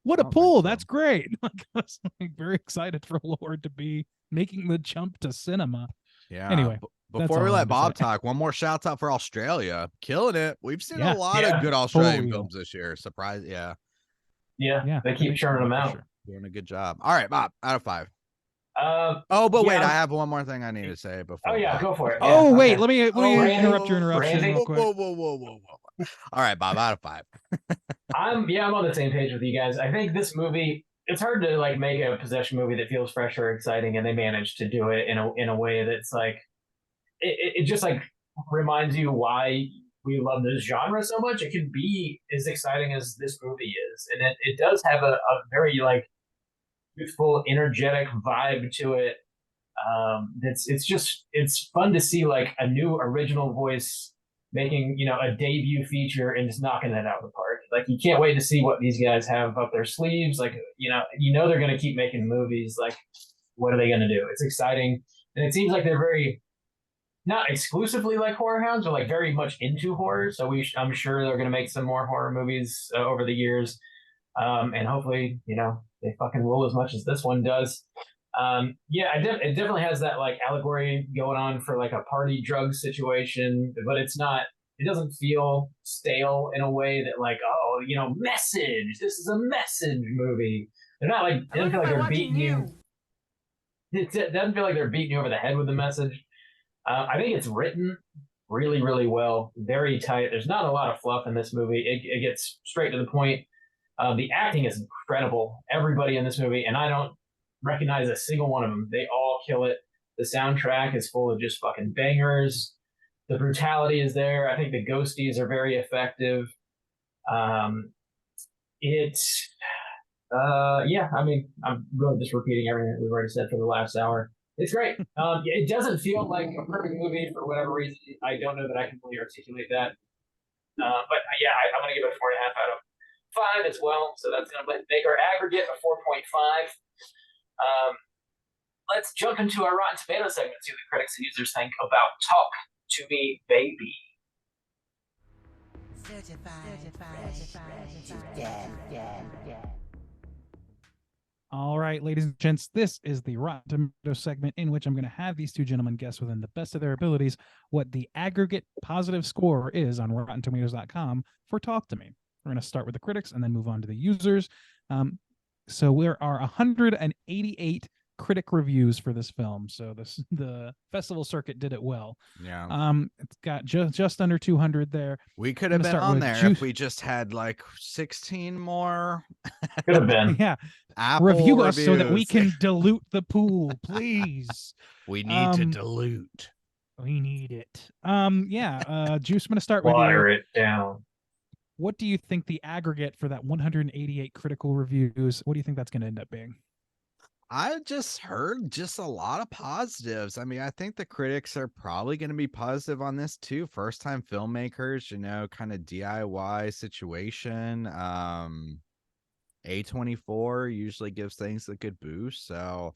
what a pull. That's great. Like, I was like very excited for Lorde to be making the jump to cinema. Yeah. Anyway. Before we all I let had to Bob say. talk, one more shout out for Australia. Killing it. We've seen Yeah. a lot Yeah. of good Australian Totally. films this year. Surprise. Yeah. Yeah. They keep churning them for out. sure. Doing a good job. All right, Bob, out of 5. Oh, But wait, yeah. I have one more thing I need to say before. Oh yeah, Bob. go for it. Oh, Yeah, wait. okay. Let me Randy? interrupt your interruption Randy? real quick. Whoa. All right, Bob, out of 5. I'm on the same page with you guys. I think this movie, it's hard to like make a possession movie that feels fresh or exciting, and they managed to do it in a way that's like it just like reminds you why we love this genre so much. It can be as exciting as this movie is, and it does have a very like youthful, energetic vibe to it. It's fun to see like a new original voice making a debut feature and just knocking it out of the park. Like you can't wait to see what these guys have up their sleeves. Like they're gonna keep making movies. Like what are they gonna do? It's exciting, and it seems like they're very not exclusively like horror hounds, but like very much into horror. So I'm sure they're gonna make some more horror movies over the years, and hopefully they fucking rule as much as this one does. It definitely has that like allegory going on for like a party drug situation, but it doesn't feel stale in a way that like, message. This is a message movie. They're not like, it doesn't feel like they're beating you. It doesn't feel like they're beating you over the head with the message. I think it's written really, really well, very tight. There's not a lot of fluff in this movie. It gets straight to the point. The acting is incredible. Everybody in this movie, and I don't recognize a single one of them. They all kill it. The soundtrack is full of just fucking bangers. The brutality is there. I think the ghosties are very effective. I'm really just repeating everything that we've already said for the last hour. It's great. It doesn't feel like a perfect movie for whatever reason. I don't know that I can really articulate that. But yeah, I'm going to give it a 4.5 out of 5 as well. So that's going to make our aggregate a 4.5. Let's jump into our Rotten Tomatoes segment, see what the critics and users think about Talk to Me, Baby. All right, ladies and gents, this is the Rotten Tomatoes segment in which I'm going to have these two gentlemen guess within the best of their abilities what the aggregate positive score is on RottenTomatoes.com for Talk to Me. We're going to start with the critics and then move on to the users. So there are 188 critic reviews for this film. So the festival circuit did it well. Yeah. It's got just under 200 there. We could have been on there if we just had like 16 more. Could have been. Yeah. Apple Review us reviews. so that we can dilute the pool, please. We need to dilute. We need it. Juice, I'm going to start with Water you. it down. What do you think the aggregate for that 188 critical reviews, what do you think that's going to end up being? I just heard just a lot of positives. I mean, I think the critics are probably going to be positive on this too. First time filmmakers, kind of DIY situation. A24 usually gives things a good boost. So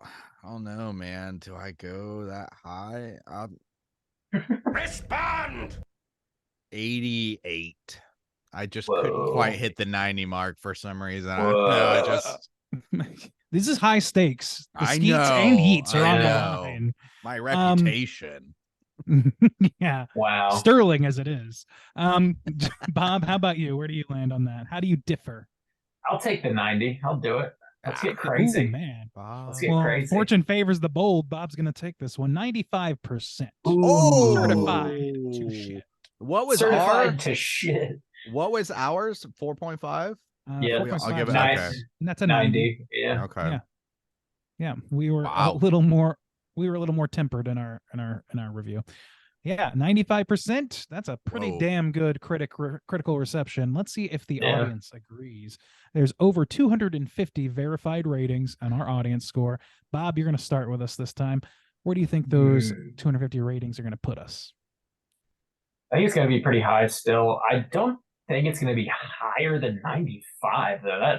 I don't know, man. Do I go that high? Respond! 88. I just Whoa. couldn't quite hit the 90 mark for some reason. I don't know. I just This is high stakes. The I skeets know, and heats are I on the know. line. my reputation. Yeah. Wow. Sterling as it is. Bob, how about you? Where do you land on that? How do you differ? I'll take the 90. I'll do it. Let's get Ooh, crazy. man. Let's get Well, crazy. fortune favors the bold. Bob's gonna take this one. 95%. Ooh. Certified to shit. What was Certified to shit. What was ours? 4.5. Yeah, 4.5. I'll give it. Nine- Okay. And that's a 90. Yeah. Okay. Yeah. Yeah, we were a Wow. little more tempered in our review. Yeah, 95%. That's a pretty Whoa. damn good critical reception. Let's see if the Yeah. audience agrees. There's over 250 verified ratings on our audience score. Bob, you're going to start with us this time. Where do you think those 250 ratings are going to put us? I think it's going to be pretty high still. I don't think it's going to be higher than 95 though.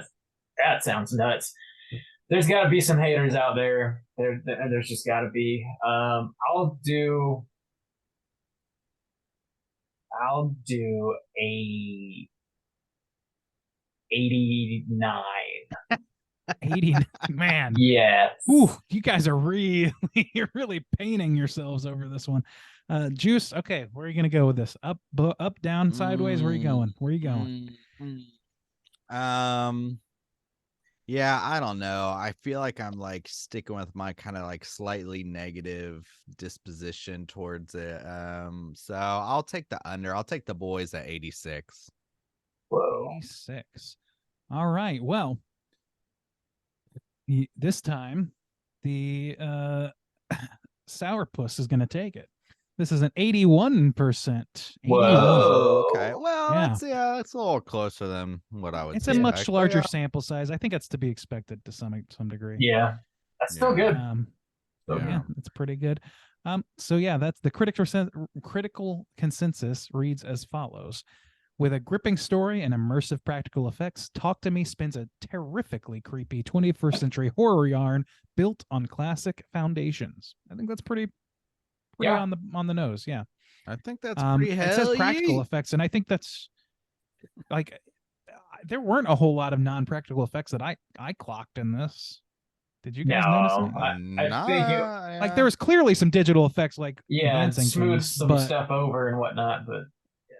That sounds nuts. There's got to be some haters out there. There's just got to be. I'll do a 89. 89. Man. Yeah. Ooh, you guys are really, you're really painting yourselves over this one. Juice, okay, where are you gonna go with this? Up, down, sideways? Where are you going? Where are you going? Yeah, I don't know. I feel like I'm like sticking with my kind of like slightly negative disposition towards it. So I'll take the under. I'll take the boys at 86. Whoa. 86. All right. Well, this time the sourpuss is going to take it. This is an 81%. Whoa. Okay. Well, Yeah. it's a little closer than what I would. It's a expect, much but larger yeah. sample size. I think that's to be expected to some degree. Yeah. That's still Yeah. good. Still Yeah. Yeah, it's pretty good. So yeah, that's the critical consensus reads as follows. With a gripping story and immersive practical effects, Talk to Me spins a terrifically creepy 21st century horror yarn built on classic foundations. I think that's pretty Yeah. on the nose. Yeah. I think that's pretty it says hell practical yeah. effects, and I think that's like there weren't a whole lot of non-practical effects that I clocked in this. Did you guys notice No, anything? I think it, Like there was clearly some digital effects, like yeah, enhancing smooth things, some but stuff over and whatnot, but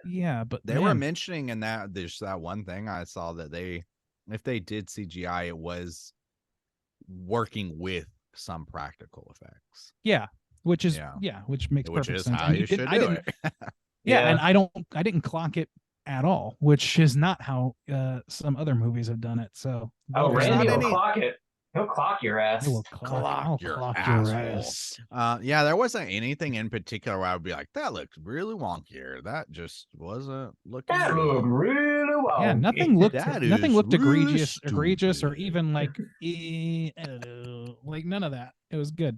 yeah, but They were man, mentioning in that there's that one thing I saw that if they did CGI, it was working with some practical effects. yeah, which is Yeah. which makes Which perfect is sense. how And you should I do didn't, it. yeah, Yeah. and I didn't clock it at all, which is not how some other movies have done it. So oh, well, There's Randy not will any- clock it. He'll clock your ass. I will I'll your clock asshole. your ass. Yeah, there wasn't anything in particular where I would be like, that looked really wonky, or that just wasn't looking That good. looked really well. Yeah, nothing looked That egregious, is really egregious, or stupid. even like I don't know, like none of that. It was good.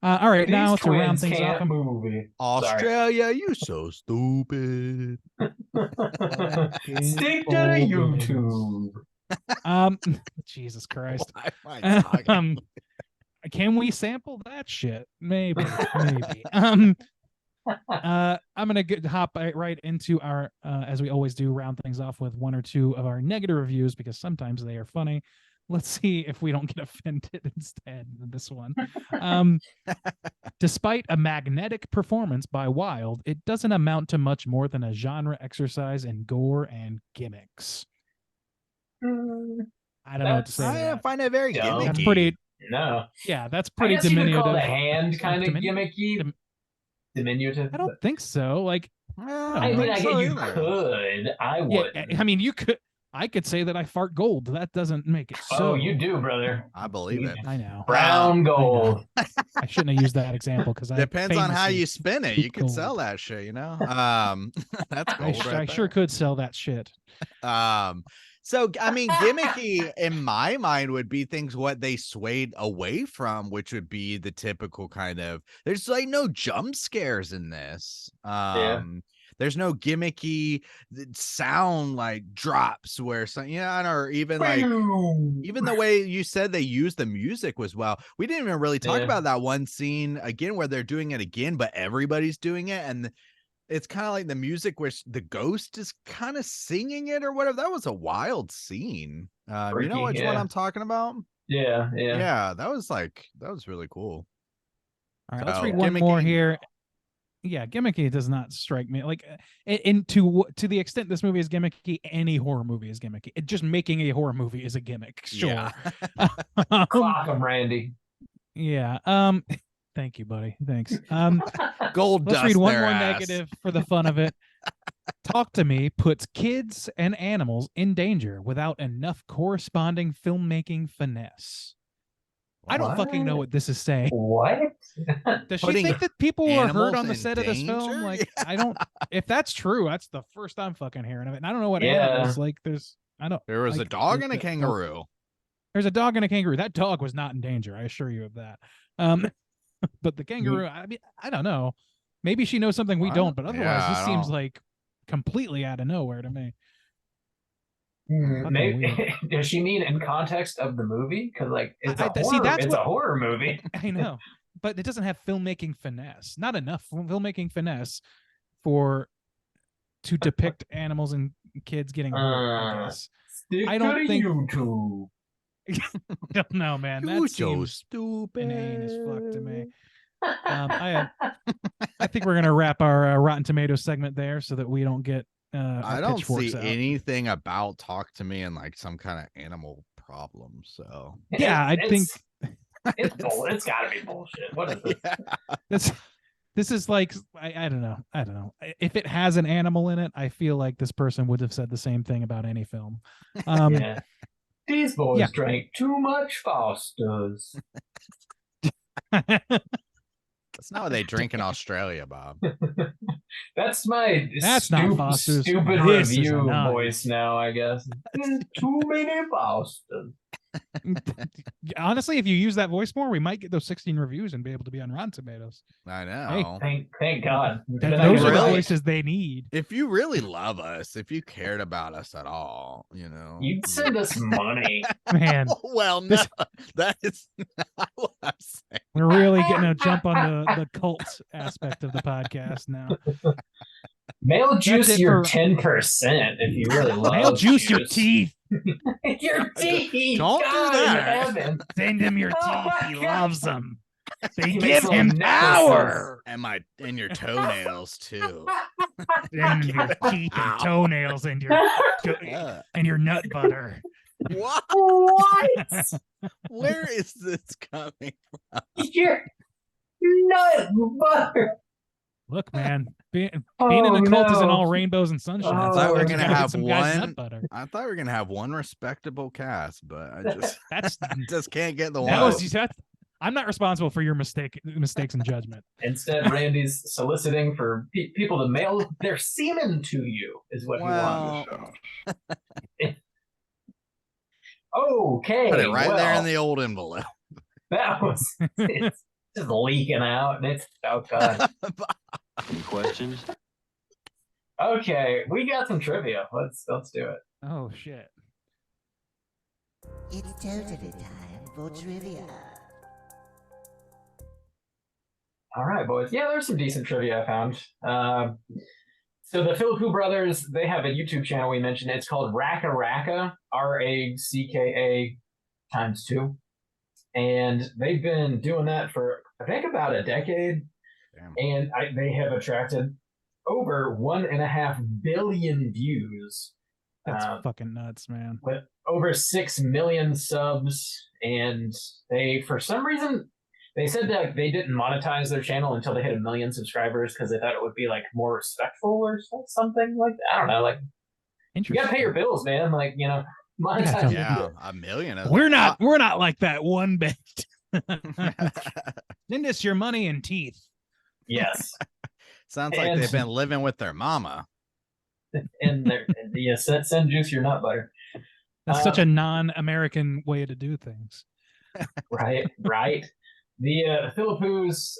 All right, now to round things off, movie. Australia, you so stupid. Stick to the YouTube. Jesus Christ. Why am I talking? Can we sample that shit? Maybe. I'm gonna hop right into our as we always do, round things off with one or two of our negative reviews because sometimes they are funny. Let's see if we don't get offended instead with this one. Despite a magnetic performance by Wilde, it doesn't amount to much more than a genre exercise in gore and gimmicks. I don't know what to say. to I that. find it very Dumb. gimmicky. That's pretty. No. Yeah, that's I pretty guess you could diminutive. call the hand kind of Diminu- gimmicky. Diminutive. I don't think so. Like, I mean, I guess you could. I would. yeah, I mean, you could. I could say that I fart gold. That doesn't make it so. Oh, you do, brother. I believe it. I know. Brown gold. I shouldn't have used that example because Depends on how you famously spin it. poop You could gold. sell that shit, you know. That's I gold. right sure there. could sell that shit. So I mean, gimmicky in my mind would be things what they swayed away from, which would be the typical kind of. There's like no jump scares in this. There's no gimmicky sound like drops where some, or even like even the way you said they used the music was well. We didn't even really talk Yeah. about that one scene again where they're doing it again, but everybody's doing it, and it's kind of like the music where the ghost is kind of singing it or whatever. That was a wild scene. You know Freaky, which one yeah. I'm talking about? Yeah. Yeah, that was really cool. All right, let's So, read one gimmicky- more here. yeah, gimmicky does not strike me like to the extent this movie is gimmicky, any horror movie is gimmicky. Just making a horror movie is a gimmick, sure. Yeah. Clock 'em, Randy. Yeah. Thank you, buddy. Thanks. Gold Let's dust read one their more ass. negative for the fun of it. Talk to Me puts kids and animals in danger without enough corresponding filmmaking finesse. I don't fucking know what this is saying. What? Does she Putting think that people were hurt animals on the in set of this film? danger? Like, I don't. If that's true, that's the first I'm fucking hearing of it. And I don't know what Yeah. animals. Like, I don't. There was a like, dog and a the- kangaroo. There's a dog and a kangaroo. That dog was not in danger. I assure you of that. But the kangaroo. I mean, I don't know. Maybe she knows something we don't. But otherwise, Yeah, this I seems don't- like completely out of nowhere to me. Maybe does she mean in context of the movie? Because like it's a see, horror, that's it's what- a horror movie. I know, but it doesn't have filmmaking finesse. Not enough filmmaking finesse to depict animals and kids getting hurt. I guess. Stick I don't to think- YouTube. I don't know, man. You That so seems stupid. inane as fuck to me. I think we're gonna wrap our Rotten Tomatoes segment there so that we don't get. Our I don't pitchforks see out. anything about Talk to Me and like some kind of animal problem. So Yeah, I think it's got to be bullshit. What is it? this is like I don't know. If it has an animal in it, I feel like this person would have said the same thing about any film. Yeah. These boys yeah. drank too much Foster's. that's not what they drink in Australia, Bob. That's my That's not Foster's. stupid This is review not. voice now, I guess. Too many Fosters. Honestly, if you use that voice more, we might get those 16 reviews and be able to be on Rotten Tomatoes. I know. Thank God. Those Then are I the realize voices they need. If you really love us, if you cared about us at all, you know, You'd send us money. Man, well, no, This- that is not what I'm saying. we're really getting a jump on the cult aspect of the podcast now. Mail juice it your for- 10% if you really love They'll juice your juice. teeth. Your teeth. Don't do God in that. heaven. Send him your Oh teeth. my He God. loves them. They He give makes him little power. And your toenails too. Send him your teeth and toenails and your nut butter. What? What? Where is this coming from? Your nut butter. Look, man, being in a cult isn't all rainbows and sunshine. Oh, So I thought we were you gonna gotta get have some guys one- nut butter. I thought we were gonna have one respectable cast, but I just That's just can't get the that one. was that's. I'm not responsible for your mistakes and judgment. Instead, Randy's soliciting for people to mail their semen to you, is what he wanted to show. Okay. Put it right there in well, the old envelope. That was it's just leaking out, and it's oh god. Any questions? Okay, we got some trivia. Let's do it. Oh shit! It's totally time for trivia. All right, boys. Yeah, there's some decent trivia I found. So the Philippou brothers, they have a YouTube channel we mentioned. It's called Raka Raka, RACKA ×2. And they've been doing that for, I think, about a decade. Damn. And they have attracted over 1.5 billion views. That's fucking nuts, man. With over 6 million subs. And they, for some reason, they said that they didn't monetize their channel until they hit 1 million subscribers because they thought it would be like more respectful or something like that. I don't know. Like, you Interesting. gotta pay your bills, man. Like, you know, monetize. Yeah, 1 million. Is We're a not like that one bit. Send us your money and teeth. Yes. Sounds like And- they've been living with their mama. And yeah, send juice your nut butter. That's such a non-American way to do things. Right. The Philippous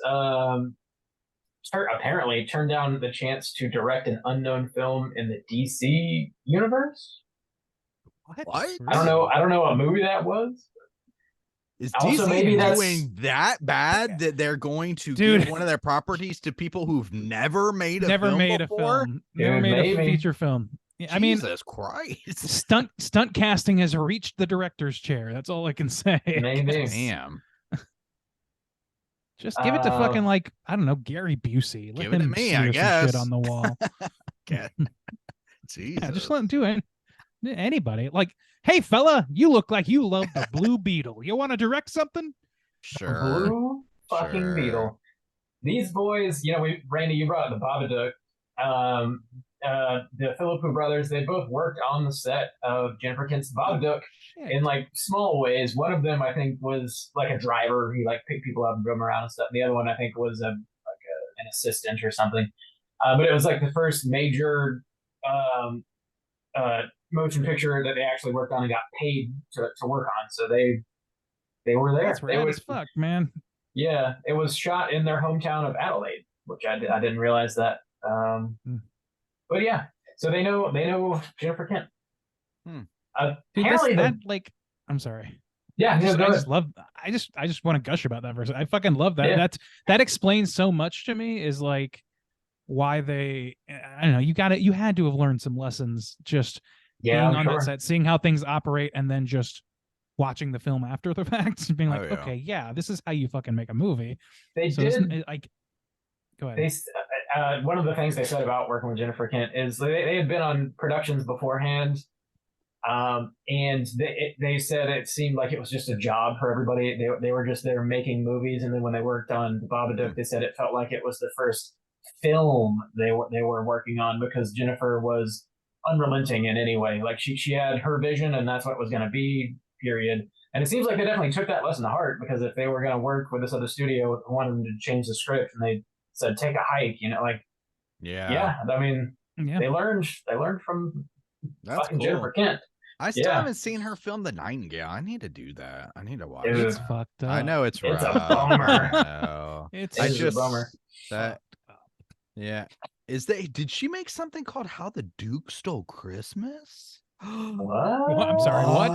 apparently turned down the chance to direct an unknown film in the DC universe. What? I don't know what movie that was. Is Also, DC maybe that's- doing that bad that they're going to Dude. give one of their properties to people who've never made a Never film made before? a film. Never Dude, made a maybe. feature film. I mean, Jesus Christ. stunt casting has reached the director's chair. That's all I can say. Maybe. Damn. Just give it to fucking like I don't know Gary Busey. Let Give it to him me, smear I some guess. shit on the wall. Okay. Jesus. Yeah, just let him do it. Anybody like, hey fella, you look like you love the Blue Beetle. You want to direct something? Sure. Blue fucking Sure. Beetle. These boys, Randy, you brought up the Babadook. The Philippou brothers, they both worked on the set of Jennifer Kent's Babadook Shit. in like small ways. One of them, I think, was like a driver. He like picked people up and drove them around and stuff. The other one, I think, was an assistant or something. But it was like the first major motion picture that they actually worked on and got paid to work on. So they were there. That's They rad were, as fuck, man. yeah, it was shot in their hometown of Adelaide, which I didn't realize that. But yeah, so they know Jennifer Kent. Hmm. Dude, Apparently, that like, I'm sorry. yeah, I go just ahead. love. I just want to gush about that verse. I fucking love that. Yeah. That explains so much to me. Is like why they. I don't know. You had to have learned some lessons just Yeah, being I'm on sure. that set, seeing how things operate, and then just watching the film after the fact, and being like, Oh, yeah. okay, yeah, this is how you fucking make a movie. They So did. like, go ahead. They one of the things they said about working with Jennifer Kent is they had been on productions beforehand, and they said it seemed like it was just a job for everybody. They were just there making movies, and then when they worked on Babadook, they said it felt like it was the first film they were working on because Jennifer was unrelenting in any way. Like she had her vision, and that's what it was going to be. Period. And it seems like they definitely took that lesson to heart because if they were going to work with this other studio, wanted them to change the script, and they said take a hike, like Yeah. I mean, Yeah. they learned from That's fucking cool. Jennifer Kent. I still Yeah. haven't seen her film The Nightingale. I need to do that. I need to watch Dude. It's that. fucked up. I know it's rough. a bummer. I know. It's It I is just a bummer. that yeah. Did she make something called How the Duke Stole Christmas? What? I'm sorry, what?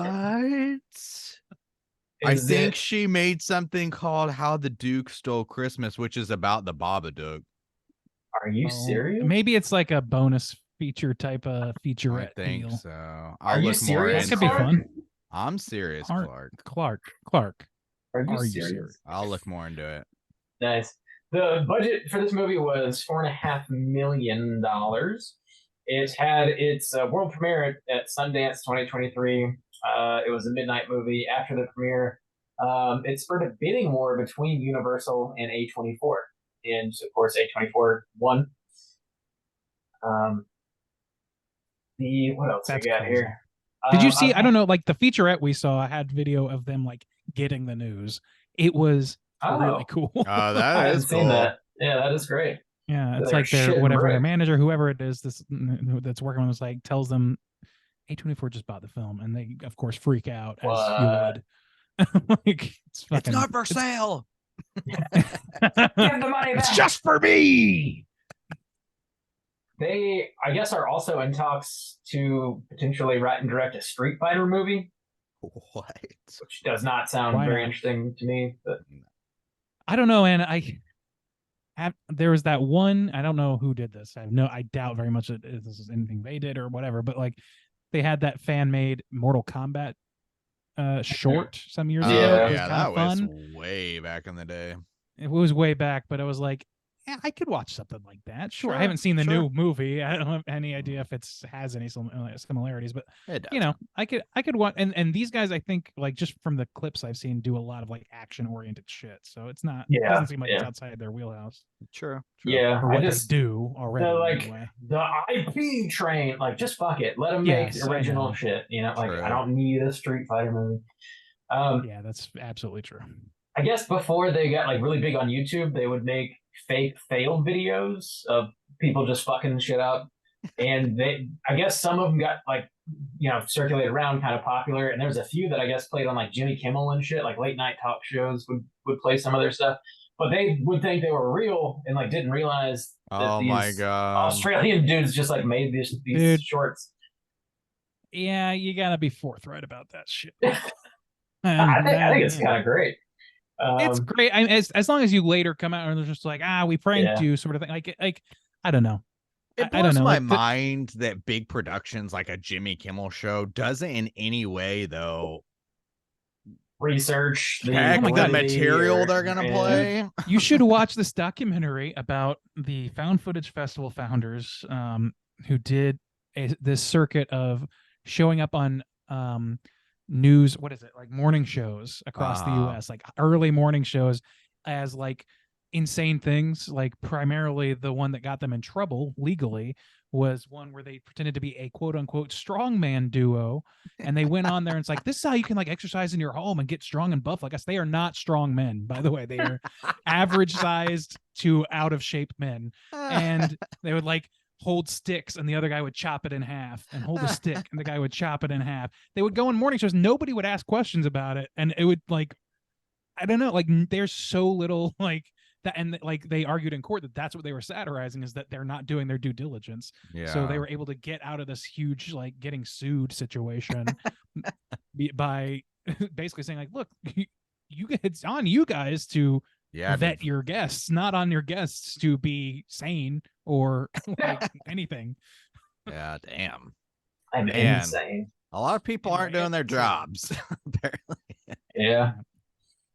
I Is think it- she made something called How the Duke Stole Christmas, which is about the Babadook. Are you Oh, serious? Maybe it's like a bonus feature type of I feature think deal. so. Are I'll you look more serious? That could be Clark? fun. I'm serious, Clark. Clark. Clark. Are you Are you serious? serious? I'll look more into it. Nice. The budget for this movie was $4.5 million. It had its world premiere at Sundance 2023. It was a midnight movie. After the premiere, it spurred a bidding war between Universal and A24. And of course, A24 won. What else That's we got crazy. here? Did you see? I don't know. Like the featurette we saw had video of them like getting the news. It was really cool. Oh, I that haven't is seen cool. that. Yeah, that is great. Yeah, it's They're like their shitting whatever their bricks. manager, whoever it is, that's working on this, like tells them A24 just bought the film, and they of course freak out as you would. Like it's fucking. It's not for sale. Give the money back. It's just for me. They, I guess, are also in talks to potentially write and direct a Street Fighter movie, What? which does not sound Why very not? interesting to me. But I don't know, and there was that one. I don't know who did this. I doubt very much that this is anything they did or whatever. But like, they had that fan made Mortal Kombat short some years Oh, ago. Yeah. It was yeah, kind that of was fun. way back in the day. It was way back, but I was like, yeah, I could watch something like that. Sure, I Sure, haven't seen the sure. new movie. I don't have any idea if it has any similarities, but It does. you know, I could watch. And these guys, I think, like just from the clips I've seen, do a lot of like action oriented shit. So it's not. It Yeah, doesn't seem like it's yeah. outside their wheelhouse True. yeah, or I what just they do already. like anyway. the IP train. Like, just fuck it. Let them Yes, make I original know. shit. Like True. I don't need a Street Fighter movie. Yeah, that's absolutely true. I guess before they got like really big on YouTube, they would make fake fail videos of people just fucking shit up. And I guess some of them got like, circulated around, kind of popular. And there's a few that I guess played on like Jimmy Kimmel and shit, like late night talk shows would play some of their stuff. But they would think they were real and like didn't realize that Oh these my god. Australian dudes just like made these Dude. shorts. Yeah, you gotta be forthright about that shit. I think it's kind of great. It's great. As long as you later come out and they're just like, we pranked Yeah. you, sort of thing. Like I don't know. It I don't blows know. my like, the- mind that big productions like a Jimmy Kimmel show doesn't in any way though research the Check the validity material or- they're gonna yeah. play. You should watch this documentary about the Found Footage Festival founders, who did this circuit of showing up on news. What is it, like morning shows across the U.S., like early morning shows, as like insane things. Like primarily the one that got them in trouble legally was one where they pretended to be a quote unquote strongman duo, and they went on there and it's like, this is how you can like exercise in your home and get strong and buff like us. They are not strong men, by the way. They are average sized to out of shape men, and they would like hold sticks and the other guy would chop it in half, and hold a stick and the guy would chop it in half. They would go on morning shows, nobody would ask questions about it, and it would like, I don't know, like there's so little like that, and like they argued in court that that's what they were satirizing, is that they're not doing their due diligence. Yeah. So they were able to get out of this huge like getting sued situation by basically saying like, look, it's on you guys to vet your guests, not on your guests to be sane or like anything. Yeah, damn. I'm Man. insane. A lot of people aren't doing their jobs. Apparently. Yeah.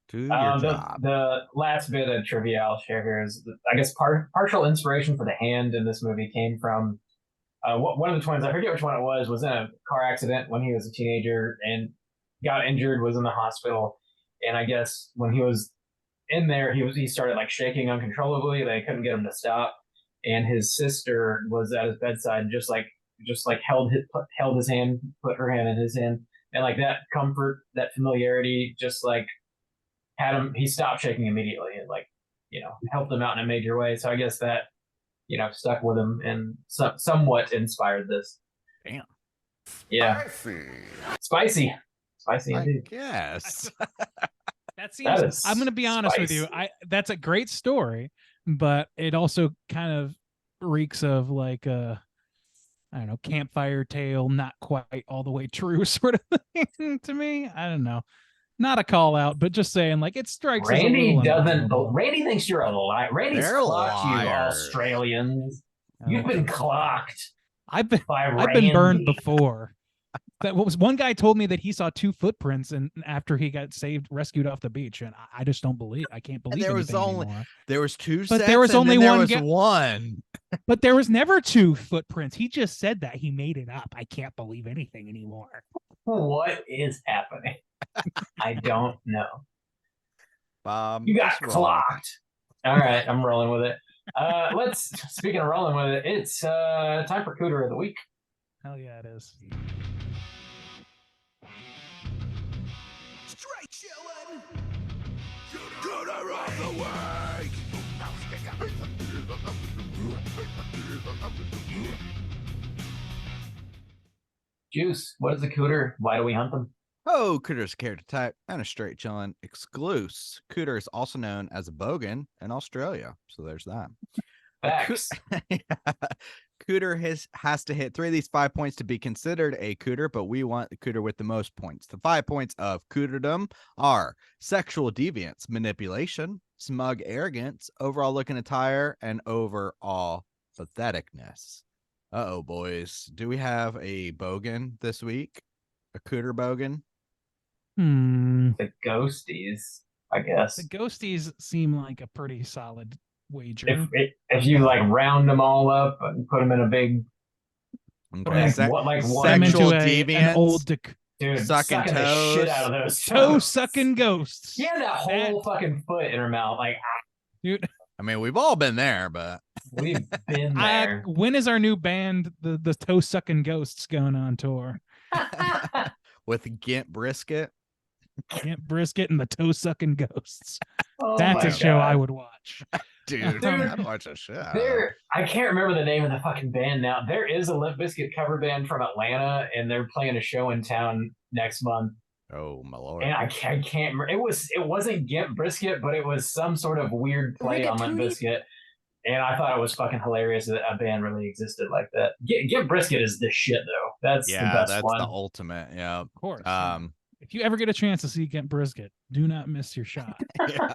Do your job. The last bit of trivia I'll share here is, I guess, partial inspiration for the hand in this movie came from one of the twins. I forget which one it was in a car accident when he was a teenager and got injured, was in the hospital. And I guess when he was in there, he started like shaking uncontrollably. They couldn't get him to stop. And his sister was at his bedside and just like held his hand, put her hand in his hand. And like that comfort, that familiarity, just like had him, he stopped shaking immediately and like, helped him out in a major way. So I guess that, stuck with him and somewhat inspired this. Damn. Yeah. Spicy indeed. Yes. That seems, I'm going to be honest with you. spicy. That's a great story, but it also kind of reeks of like I don't know, campfire tale, not quite all the way true sort of thing to me. I don't know. Not a call out, but just saying, like, it strikes as a Randy little doesn't. unbelievable. Randy thinks you're a liar. Randy's They're clocked you, liars. Australians. You've been clocked I've been by I've been burned Randy. before. That what was one guy told me that he saw 2 footprints and after he got rescued off the beach, and I just don't believe. I can't believe there was anything only anymore. there was 2 But sets, there was and only then there one was guy- one. But there was never 2 footprints. He just said that. He made it up. I can't believe anything anymore. What is happening? I don't know. You got what's wrong? clocked. All right, I'm rolling with it. Speaking of rolling with it, it's time for Cooter of the Week. Hell yeah, it is. Straight chillin'. Cooter of the week. Juice, what is a Cooter? Why do we hunt them? Oh, Cooter is a character type and a straight chillin' exclusive. Cooter is also known as a bogan in Australia. So there's that. Facts. Cooter has to hit 3 of these 5 points to be considered a cooter, but we want the cooter with the most points. The 5 points of cooterdom are sexual deviance, manipulation, smug arrogance, overall looking attire, and overall patheticness. Uh-oh, boys. Do we have a bogan this week? A cooter bogan? The ghosties, I guess. The ghosties seem like a pretty solid wager. If you like round them all up and put them in a big Okay. Like, Se- what, like one- Them into sexual an deviance. old dude Sucking sucking the shit toes. out of those toe toes. sucking ghosts. She had that whole fucking foot in her mouth. Like Dude, I mean, we've all been there, but we've been there. when is our new band, the toe sucking ghosts, going on tour? with Gint Brisket. Camp Brisket and the toe sucking ghosts. Oh That's my a show I God. would watch. Dude, I'd watch a shit. out of that. I can't remember the name of the fucking band now. There is a Limp Bizkit cover band from Atlanta, and they're playing a show in town next month. Oh my lord. And I can't remember. It wasn't Gimp Brisket, but it was some sort of weird play on Limp Bizkit. And I thought it was fucking hilarious that a band really existed like that. Gimp Brisket is the shit, though. That's the Yeah, best that's one. the ultimate. Yeah. Of course. Um, if you ever get a chance to see Camp Brisket, do not miss your shot. yeah.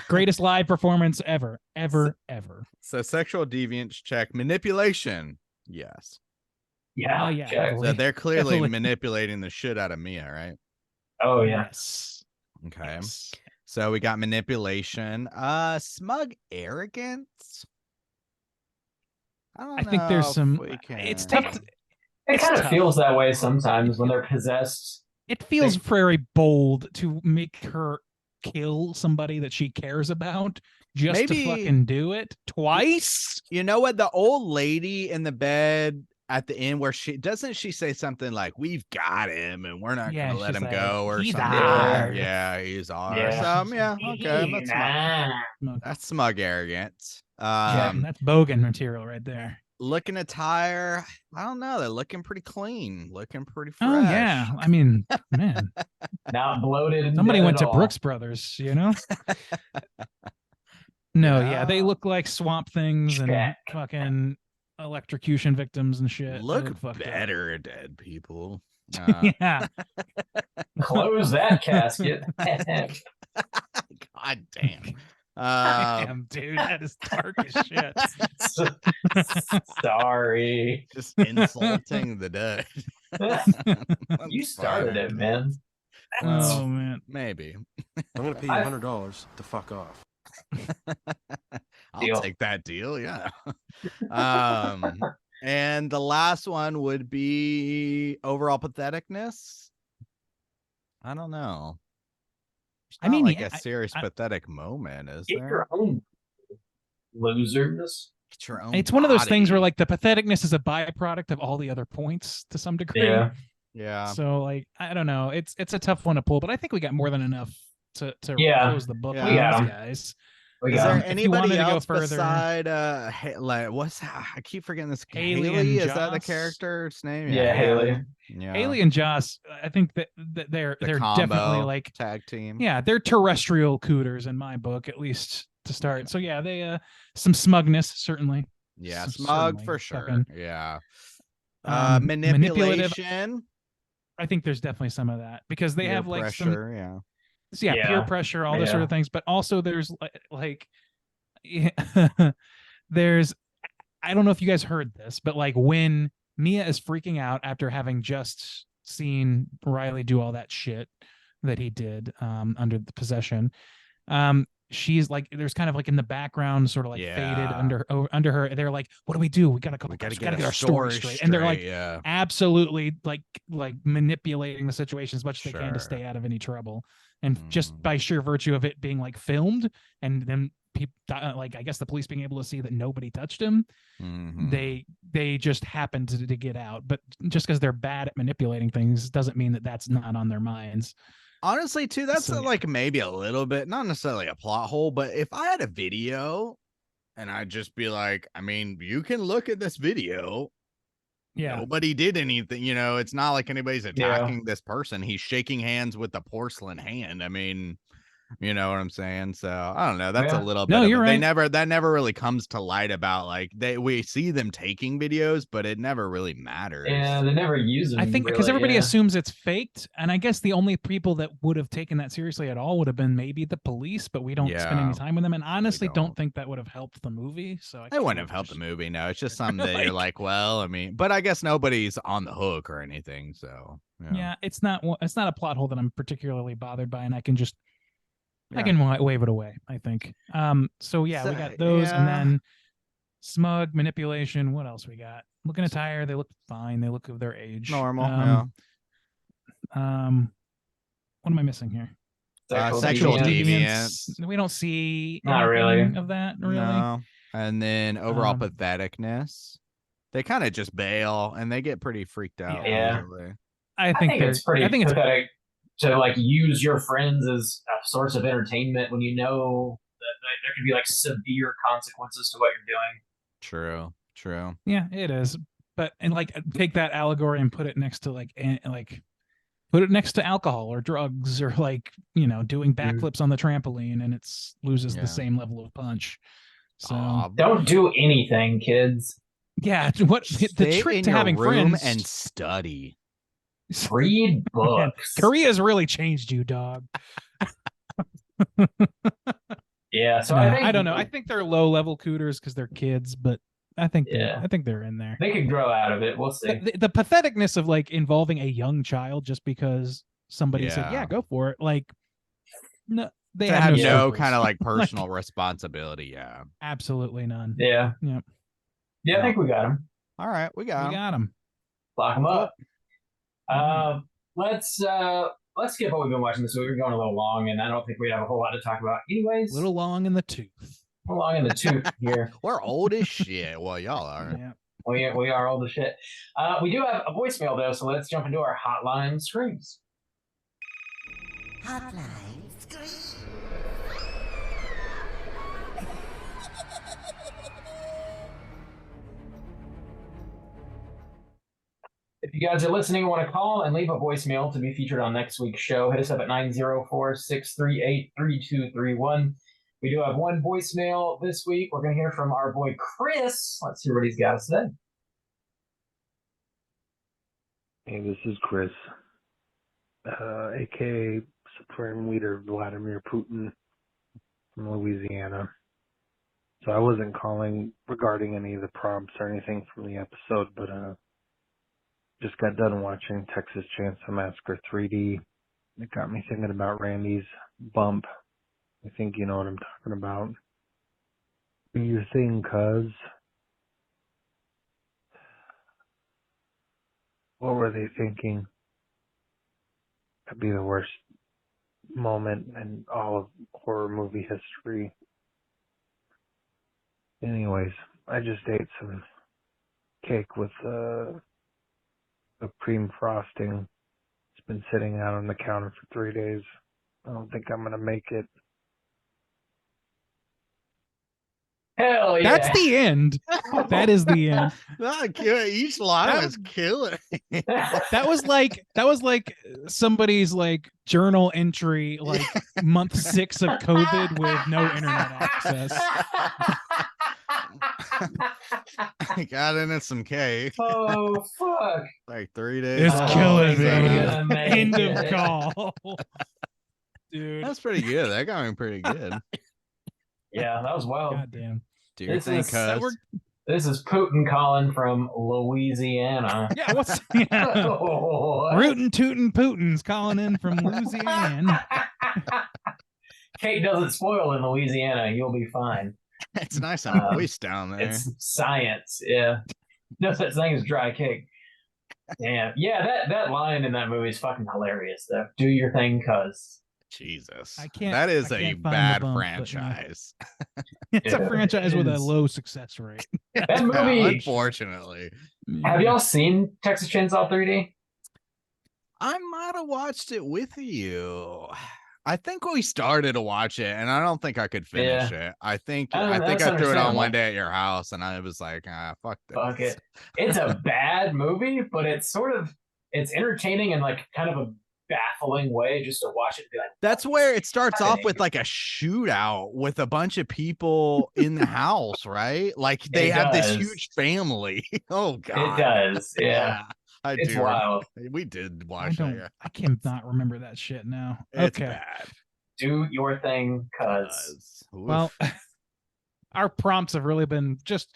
Greatest live performance ever. Ever. So sexual deviance check, manipulation. Yes. Yeah, Oh, yeah, check. heavily. So they're clearly Definitely. manipulating the shit out of Mia, right? Oh yeah. Yes. Okay. Yes. So we got manipulation. Smug arrogance. I don't I think there's know if some. we It's can- tough. It It's kind of tough. feels that way sometimes when they're possessed. It feels very bold to make her kill somebody that she cares about just Maybe- to fucking do it twice. You know what? The old lady in the bed at the end where she say something like, "We've got him and we're not Yeah, gonna let she's him like, go," or "He's something. ours." Yeah, he's ours. Yeah. Yeah, okay. That's smug arrogance. Yeah, that's bogan material right there. Looking attire, I don't know. They're looking pretty clean, looking pretty fresh. Oh yeah, I mean, man, Not bloated. And somebody dead went at to all. Brooks Brothers, you know. No, yeah, they Yeah. look like swamp things and Check. fucking electrocution victims and shit. They Look fucked up. better, dead people. Yeah, Close that casket. God damn. damn, dude, that is dark as shit. Sorry. Just insulting the dead. You started it, man. Oh man, Maybe. I'm gonna pay you $100 to fuck off. I'll Deal. take that deal. Yeah. And the last one would be overall patheticness. I don't know. It's I not mean, like yeah, a serious I- pathetic moment, is Get there? your own losers. Get your own it's one of those things where body. like the patheticness is a byproduct of all the other points to some degree. Yeah. Yeah. So like, I don't know. It's a tough one to pull, but I think we got more than enough to Yeah. close the book Yeah. on We got these 'em. guys. We Is got there 'em. If you wanted anybody to go else further- beside like what's I keep forgetting this Haley Haley? and Is that the Joss? character's name? Yeah, Haley. Yeah. Haley and Joss, I think that they're The definitely combo like, tag team. yeah, they're terrestrial cooters in my book, at least to start. So yeah, they some smugness certainly. Yeah, S- smug certainly, for sure. fucking, Yeah. manipulative. Manipulation. I think there's definitely some of that because they peer have like some pressure, yeah. peer Yeah. pressure, all those Yeah. sort of things, but also there's like there's I don't know if you guys heard this, but like when Mia is freaking out after having just seen Riley do all that shit that he did under the possession, she's like, there's kind of like in the background, sort of like faded Yeah. under her. They're like, "What do we do? We gotta We gotta get get our story straight." And they're like, yeah. absolutely like manipulating the situation as much as they can to Sure. stay out of any trouble, and just Mhm. by sheer virtue of it being like filmed, and then people like I guess the police being able to see that nobody touched him, Mhm. they just happened to get out. But just because they're bad at manipulating things doesn't mean that that's not on their minds. Honestly, too, that's So, yeah. like maybe a little bit, not necessarily a plot hole, but if I had a video and I'd just be like, I mean, you can look at this video. Yeah, Nobody did anything, it's not like anybody's attacking this person. He's shaking hands with the porcelain hand. I mean, you know what I'm saying? So I don't know. That's a Yeah. little bit. No, of you're it. right. That never really comes to light about like we see them taking videos, but it never really matters. Yeah, they never use them. I think because really, everybody yeah. assumes it's faked, and I guess the only people that would have taken that seriously at all would have been maybe the police, but we don't spend Yeah, any time with them, and honestly don't don't. think that would have helped the movie. So I It kind wouldn't of have helped the just- movie. No, it's just something that you're like, well, I mean, but I guess nobody's on the hook or anything. So Yeah, it's not a plot hole that I'm particularly bothered by, and I can just I Yeah. can wave it away, I think. So yeah, we So, got those, and yeah. then smug manipulation. What else we got? Looking attire, they look fine. They look of their age. normal. What am I missing here? Sexual deviance. We don't see Not really. anything of that, really. No. And then overall Um, patheticness. They kind of just bail and they get pretty freaked out. Yeah. usually. I I think think it's pretty I think it's pathetic to like use your friends as a source of entertainment when you know that there could be like severe consequences to what you're doing. True. yeah, it is. But and like take that allegory and put it next to put it next to alcohol or drugs or like doing backflips on the trampoline, and it's loses Yeah. the same level of punch. So Aw, Don't do anything, kids. yeah, what the stay trick in to your having room friends and study. Read books. Korea's really changed you, dog. Yeah, so No, I think I don't know. I think they're low level cooters because they're kids, but I think Yeah. I think they're in there. they could grow out of it. We'll see. The patheticness of like involving a young child just because somebody said, "Yeah, Yeah. go for it." Like, no, they To have have no, no servers. kind of like Like, personal responsibility. Yeah. absolutely none. Yeah. Yep. Yeah, I think we got him. All right, we got We 'em. got them. Lock him Cool. up. Let's skip what we've been watching this week. We're going a little long, and I don't think we have a whole lot to talk about. Anyways, A little long in the tooth. we're long in the tooth here. We're old as shit. Well, y'all are. Yeah. We are old as shit. We do have a voicemail though, so let's jump into our hotline screams. Hotline scream. If you guys are listening and want to call and leave a voicemail to be featured on next week's show, hit us up at 904-638-3231. We do have one voicemail this week. We're going to hear from our boy Chris. Let's hear what he's got to say. Hey, this is Chris, aka Supreme Leader Vladimir Putin from Louisiana. So I wasn't calling regarding any of the prompts or anything from the episode, but just got done watching Texas Chainsaw Massacre 3D. It got me thinking about Randy's bump. I think you know what I'm talking about. Do your thing, cuz. What were they thinking? That'd be the worst moment in all of horror movie history. Anyways, I just ate some cake with a cream frosting. It's been sitting out on the counter for 3 days. I don't think I'm gonna make it. Hell yeah. That's the end. That is the end. Each line That- was killing. That was like somebody's like journal entry, like month 6 of COVID with no internet access. Got into some cake. Oh, fuck. Like 3 days. It's Oh, killing he's me. gonna make End of it. call. Dude. That's pretty good. That got me pretty good. Yeah, that was wild. Goddamn. Do your This thing, is- That cuz. worked. This is Putin calling from Louisiana. Yeah, what's Rootin' Tootin' Putin's calling in from Louisiana. Kate doesn't spoil in Louisiana. You'll be fine. It's nice and moist down there. It's science. Yeah. No such thing as dry cake. Yeah. Yeah, that line in that movie is fucking hilarious, though. Do your thing, cuz. Jesus. I can't- That is I a can't find the bad bump, but, franchise. It's a Yeah, franchise it with a is. low success rate. That movie. Unfortunately. Have y'all seen Texas Chainsaw 3D? I might have watched it with you. I think we started to watch it, and I don't think I could finish it. I think I that's threw it on understandable. one day at your house, and I was like, fuck this. Fuck it. It's a bad movie, but it's entertaining in like kind of a baffling way just to watch it and be like, That's where it starts off with happening? like a shootout with a bunch of people in the house, right? Like they It have this does. huge family. Oh god. it does. Yeah. I It's do. wild. We did I watch don't. it. I cannot remember that shit now. It's Okay. bad. Do your thing, cuz. Oof. Well, our prompts have really been just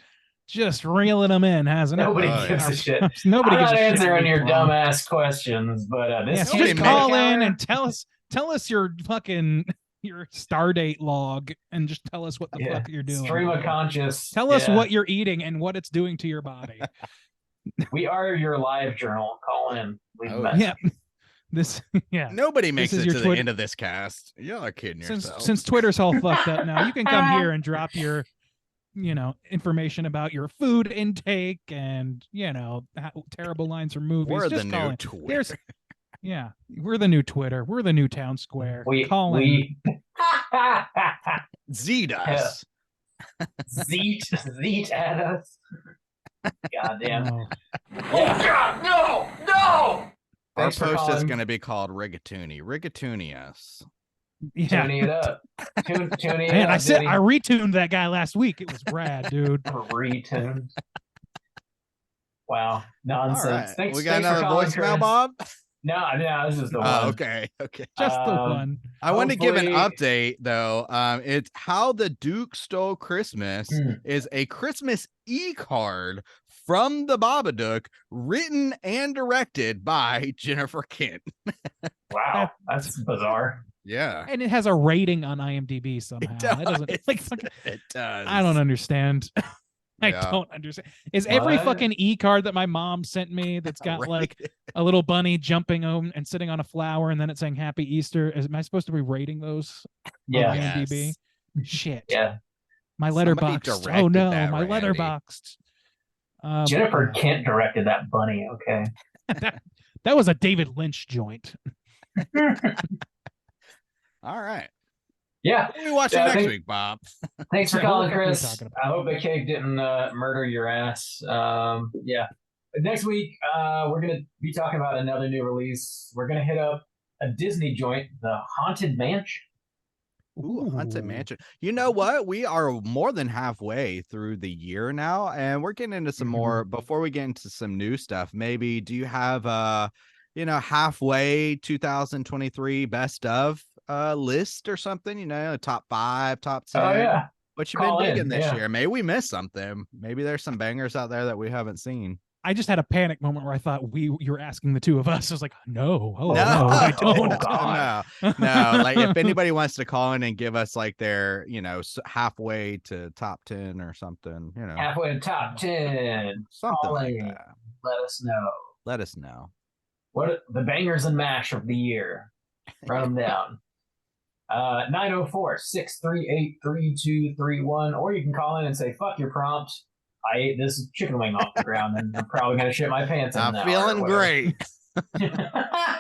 reeling them in, hasn't it? Nobody Oh, gives Our a shit. prompts- Nobody I'm gives not a shit. answering about your prompt. dumbass questions, but this Yes, Nobody just made call counter- in and tell us your fucking your Stardate log and just tell us what the Yeah. fuck you're doing. Stream of conscious. Tell us Yeah. what you're eating and what it's doing to your body. We are your live journal. Call in. Leave a Oh, message. Yeah. This yeah. Nobody makes is it your to the Twitter- end of this cast. Y'all are kidding Since yourself. since Twitter's all fucked up now, you can come here and drop your information about your food intake and how terrible lines from movies. We're Just the call new in. Twitter. There's yeah, we're the new Twitter. We're the new town square. Call in. We Zeet us. Zeet at us. Goddamn. Oh, Yeah. Our Thanks for post is calling. going to be called Rigatoonie. Rigatoonie us. yeah. Tuning it up. Tuning it Man, up. I retuned that guy last week. It was rad, dude. Retuned. Wow. All Nonsense. right. Thanks, We got thanks for another calling, voicemail, Chris. Bob? No, this is the one. Oh, okay. Just the Um, one. I want to give an Hopefully- update though. It's How the Duke Stole Christmas Hmm. is a Christmas e-card from the Babadook, written and directed by Jennifer Kent. Wow, that's bizarre. Yeah, And it has a rating on IMDb somehow. That doesn't like fucking, it does. I don't understand. I Yeah. don't understand. Is every What? fucking e-card that my mom sent me that's got like a little bunny jumping on and sitting on a flower and then it's saying Happy Easter? Am I supposed to be rating those Yeah. on IMDb? Yes. Shit. Yeah. My Somebody letterboxed. Oh directed no, that, my Randy. letterboxed. Jennifer Kent directed that bunny. Okay. that was a David Lynch joint. All right. Yeah. What are we watching Yeah, I next think- week, Bob? Thanks for Yeah, what calling, the fuck are we Chris. talking about? I hope the cake didn't murder your ass. Yeah. Next week, we're gonna be talking about another new release. We're gonna hit up a Disney joint, The Haunted Mansion. Ooh, Haunted Ooh. Mansion. You know what? We are more than halfway through the year now, and we're getting into some Mhm. more. Before we get into some new stuff, maybe do you have halfway 2023 best of list or something? Top 5, top 10. Oh yeah. What you Call been in, digging this yeah. year? Maybe we missed something. Maybe there's some bangers out there that we haven't seen. I just had a panic moment where I thought you were asking the two of us. I was like, no, No, I don't. Oh, God. no. Like if anybody wants to call in and give us like their, halfway to top 10 or something, Halfway to top 10. something call like in. that. Let us know. Let us know. What the bangers and mash of the year? Run them down. 904-638-3231, or you can call in and say, fuck your prompt. I ate this chicken wing off the ground and I'm probably going to shit my pants in I'm now. feeling great.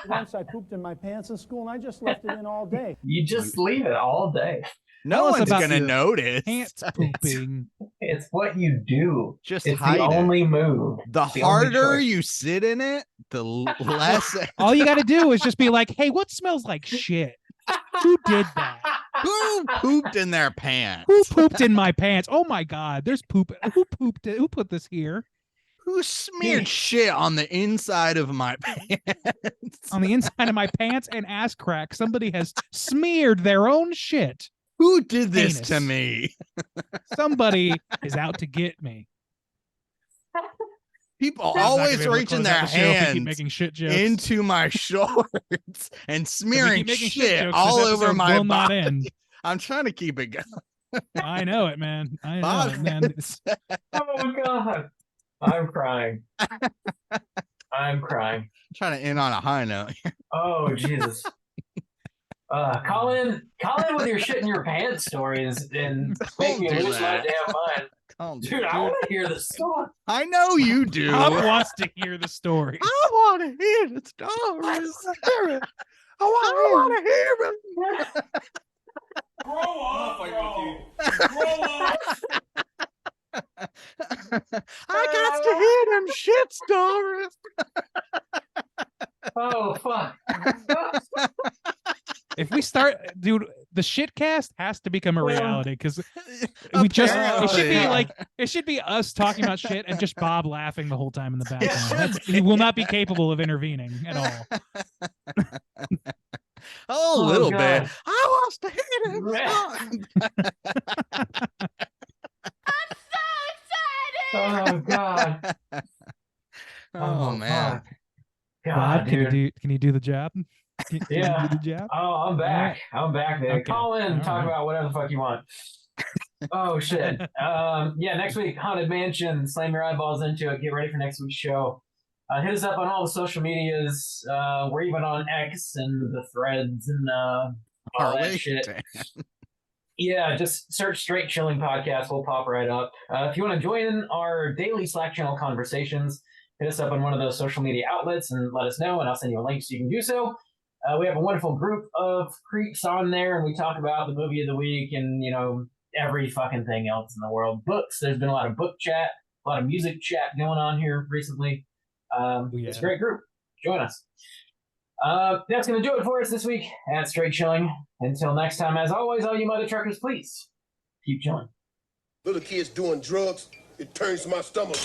Once I pooped in my pants in school and I just left it in all day. You just leave it all day. No Tell us one's about gonna your notice. Pants pooping. It's what you do. Just It's hide the it. only move. The It's the only harder choice. you sit in it, the less. All you got to do is just be like, hey, what smells like shit? Who did that? Who pooped in their pants? Who pooped in my pants? Oh my God, there's poop. Who pooped it? Who put this here? Who smeared shit on the inside of my pants? On the inside of my pants and ass crack, somebody has smeared their own shit. Who did this Anus. to me? Somebody is out to get me. People I'm not gonna always be able to reaching close their out the show if we keep hands making shit jokes. into my shorts and smearing making shit jokes, all this over episode my will not body. end. I'm trying to keep it going. I know it, man. I know Bob it, man. Oh God. I'm crying. I'm crying. trying to end on a high note. Oh Jesus. Call in with your shit in your pants stories and make me do lose my that. damn mind. Don't do Dude, I it. want to hear the story. I know you do. Bob wants to hear the story. I want to hear the stories. I want to hear it. Grow up, I got to hear them shit stories. Oh fuck. If we start, dude, the shit cast has to become a reality because we just it should be Apparently. like it should be us talking about shit and just Bob laughing the whole time in the background. He will not be capable of intervening at all. A little God. bit. I want to hear them Man. stories. Oh God. Oh man. fuck. God, Bob, dude. can you do the job? Can Yeah. you do the job? Oh, I'm back. I'm back, man. Okay. Call in, All talk right. about whatever the fuck you want. Oh shit. Yeah, next week, Haunted Mansion. Slam your eyeballs into it. Get ready for next week's show. Hit us up on all the social medias. We're even on X and the threads and all Harley. that shit. Yeah, just search Straight Chilling Podcast. We'll pop right up. If you want to join our daily Slack channel conversations, hit us up on one of those social media outlets and let us know, and I'll send you a link so you can do so. We have a wonderful group of creeps on there, and we talk about the movie of the week and, every fucking thing else in the world. Books. There's been a lot of book chat, a lot of music chat going on here recently. It's a great group. Join us. That's going to do it for us this week at Straight Chilling. Until next time, as always, all you mother truckers, please keep chilling. Little kids doing drugs, it turns my stomach.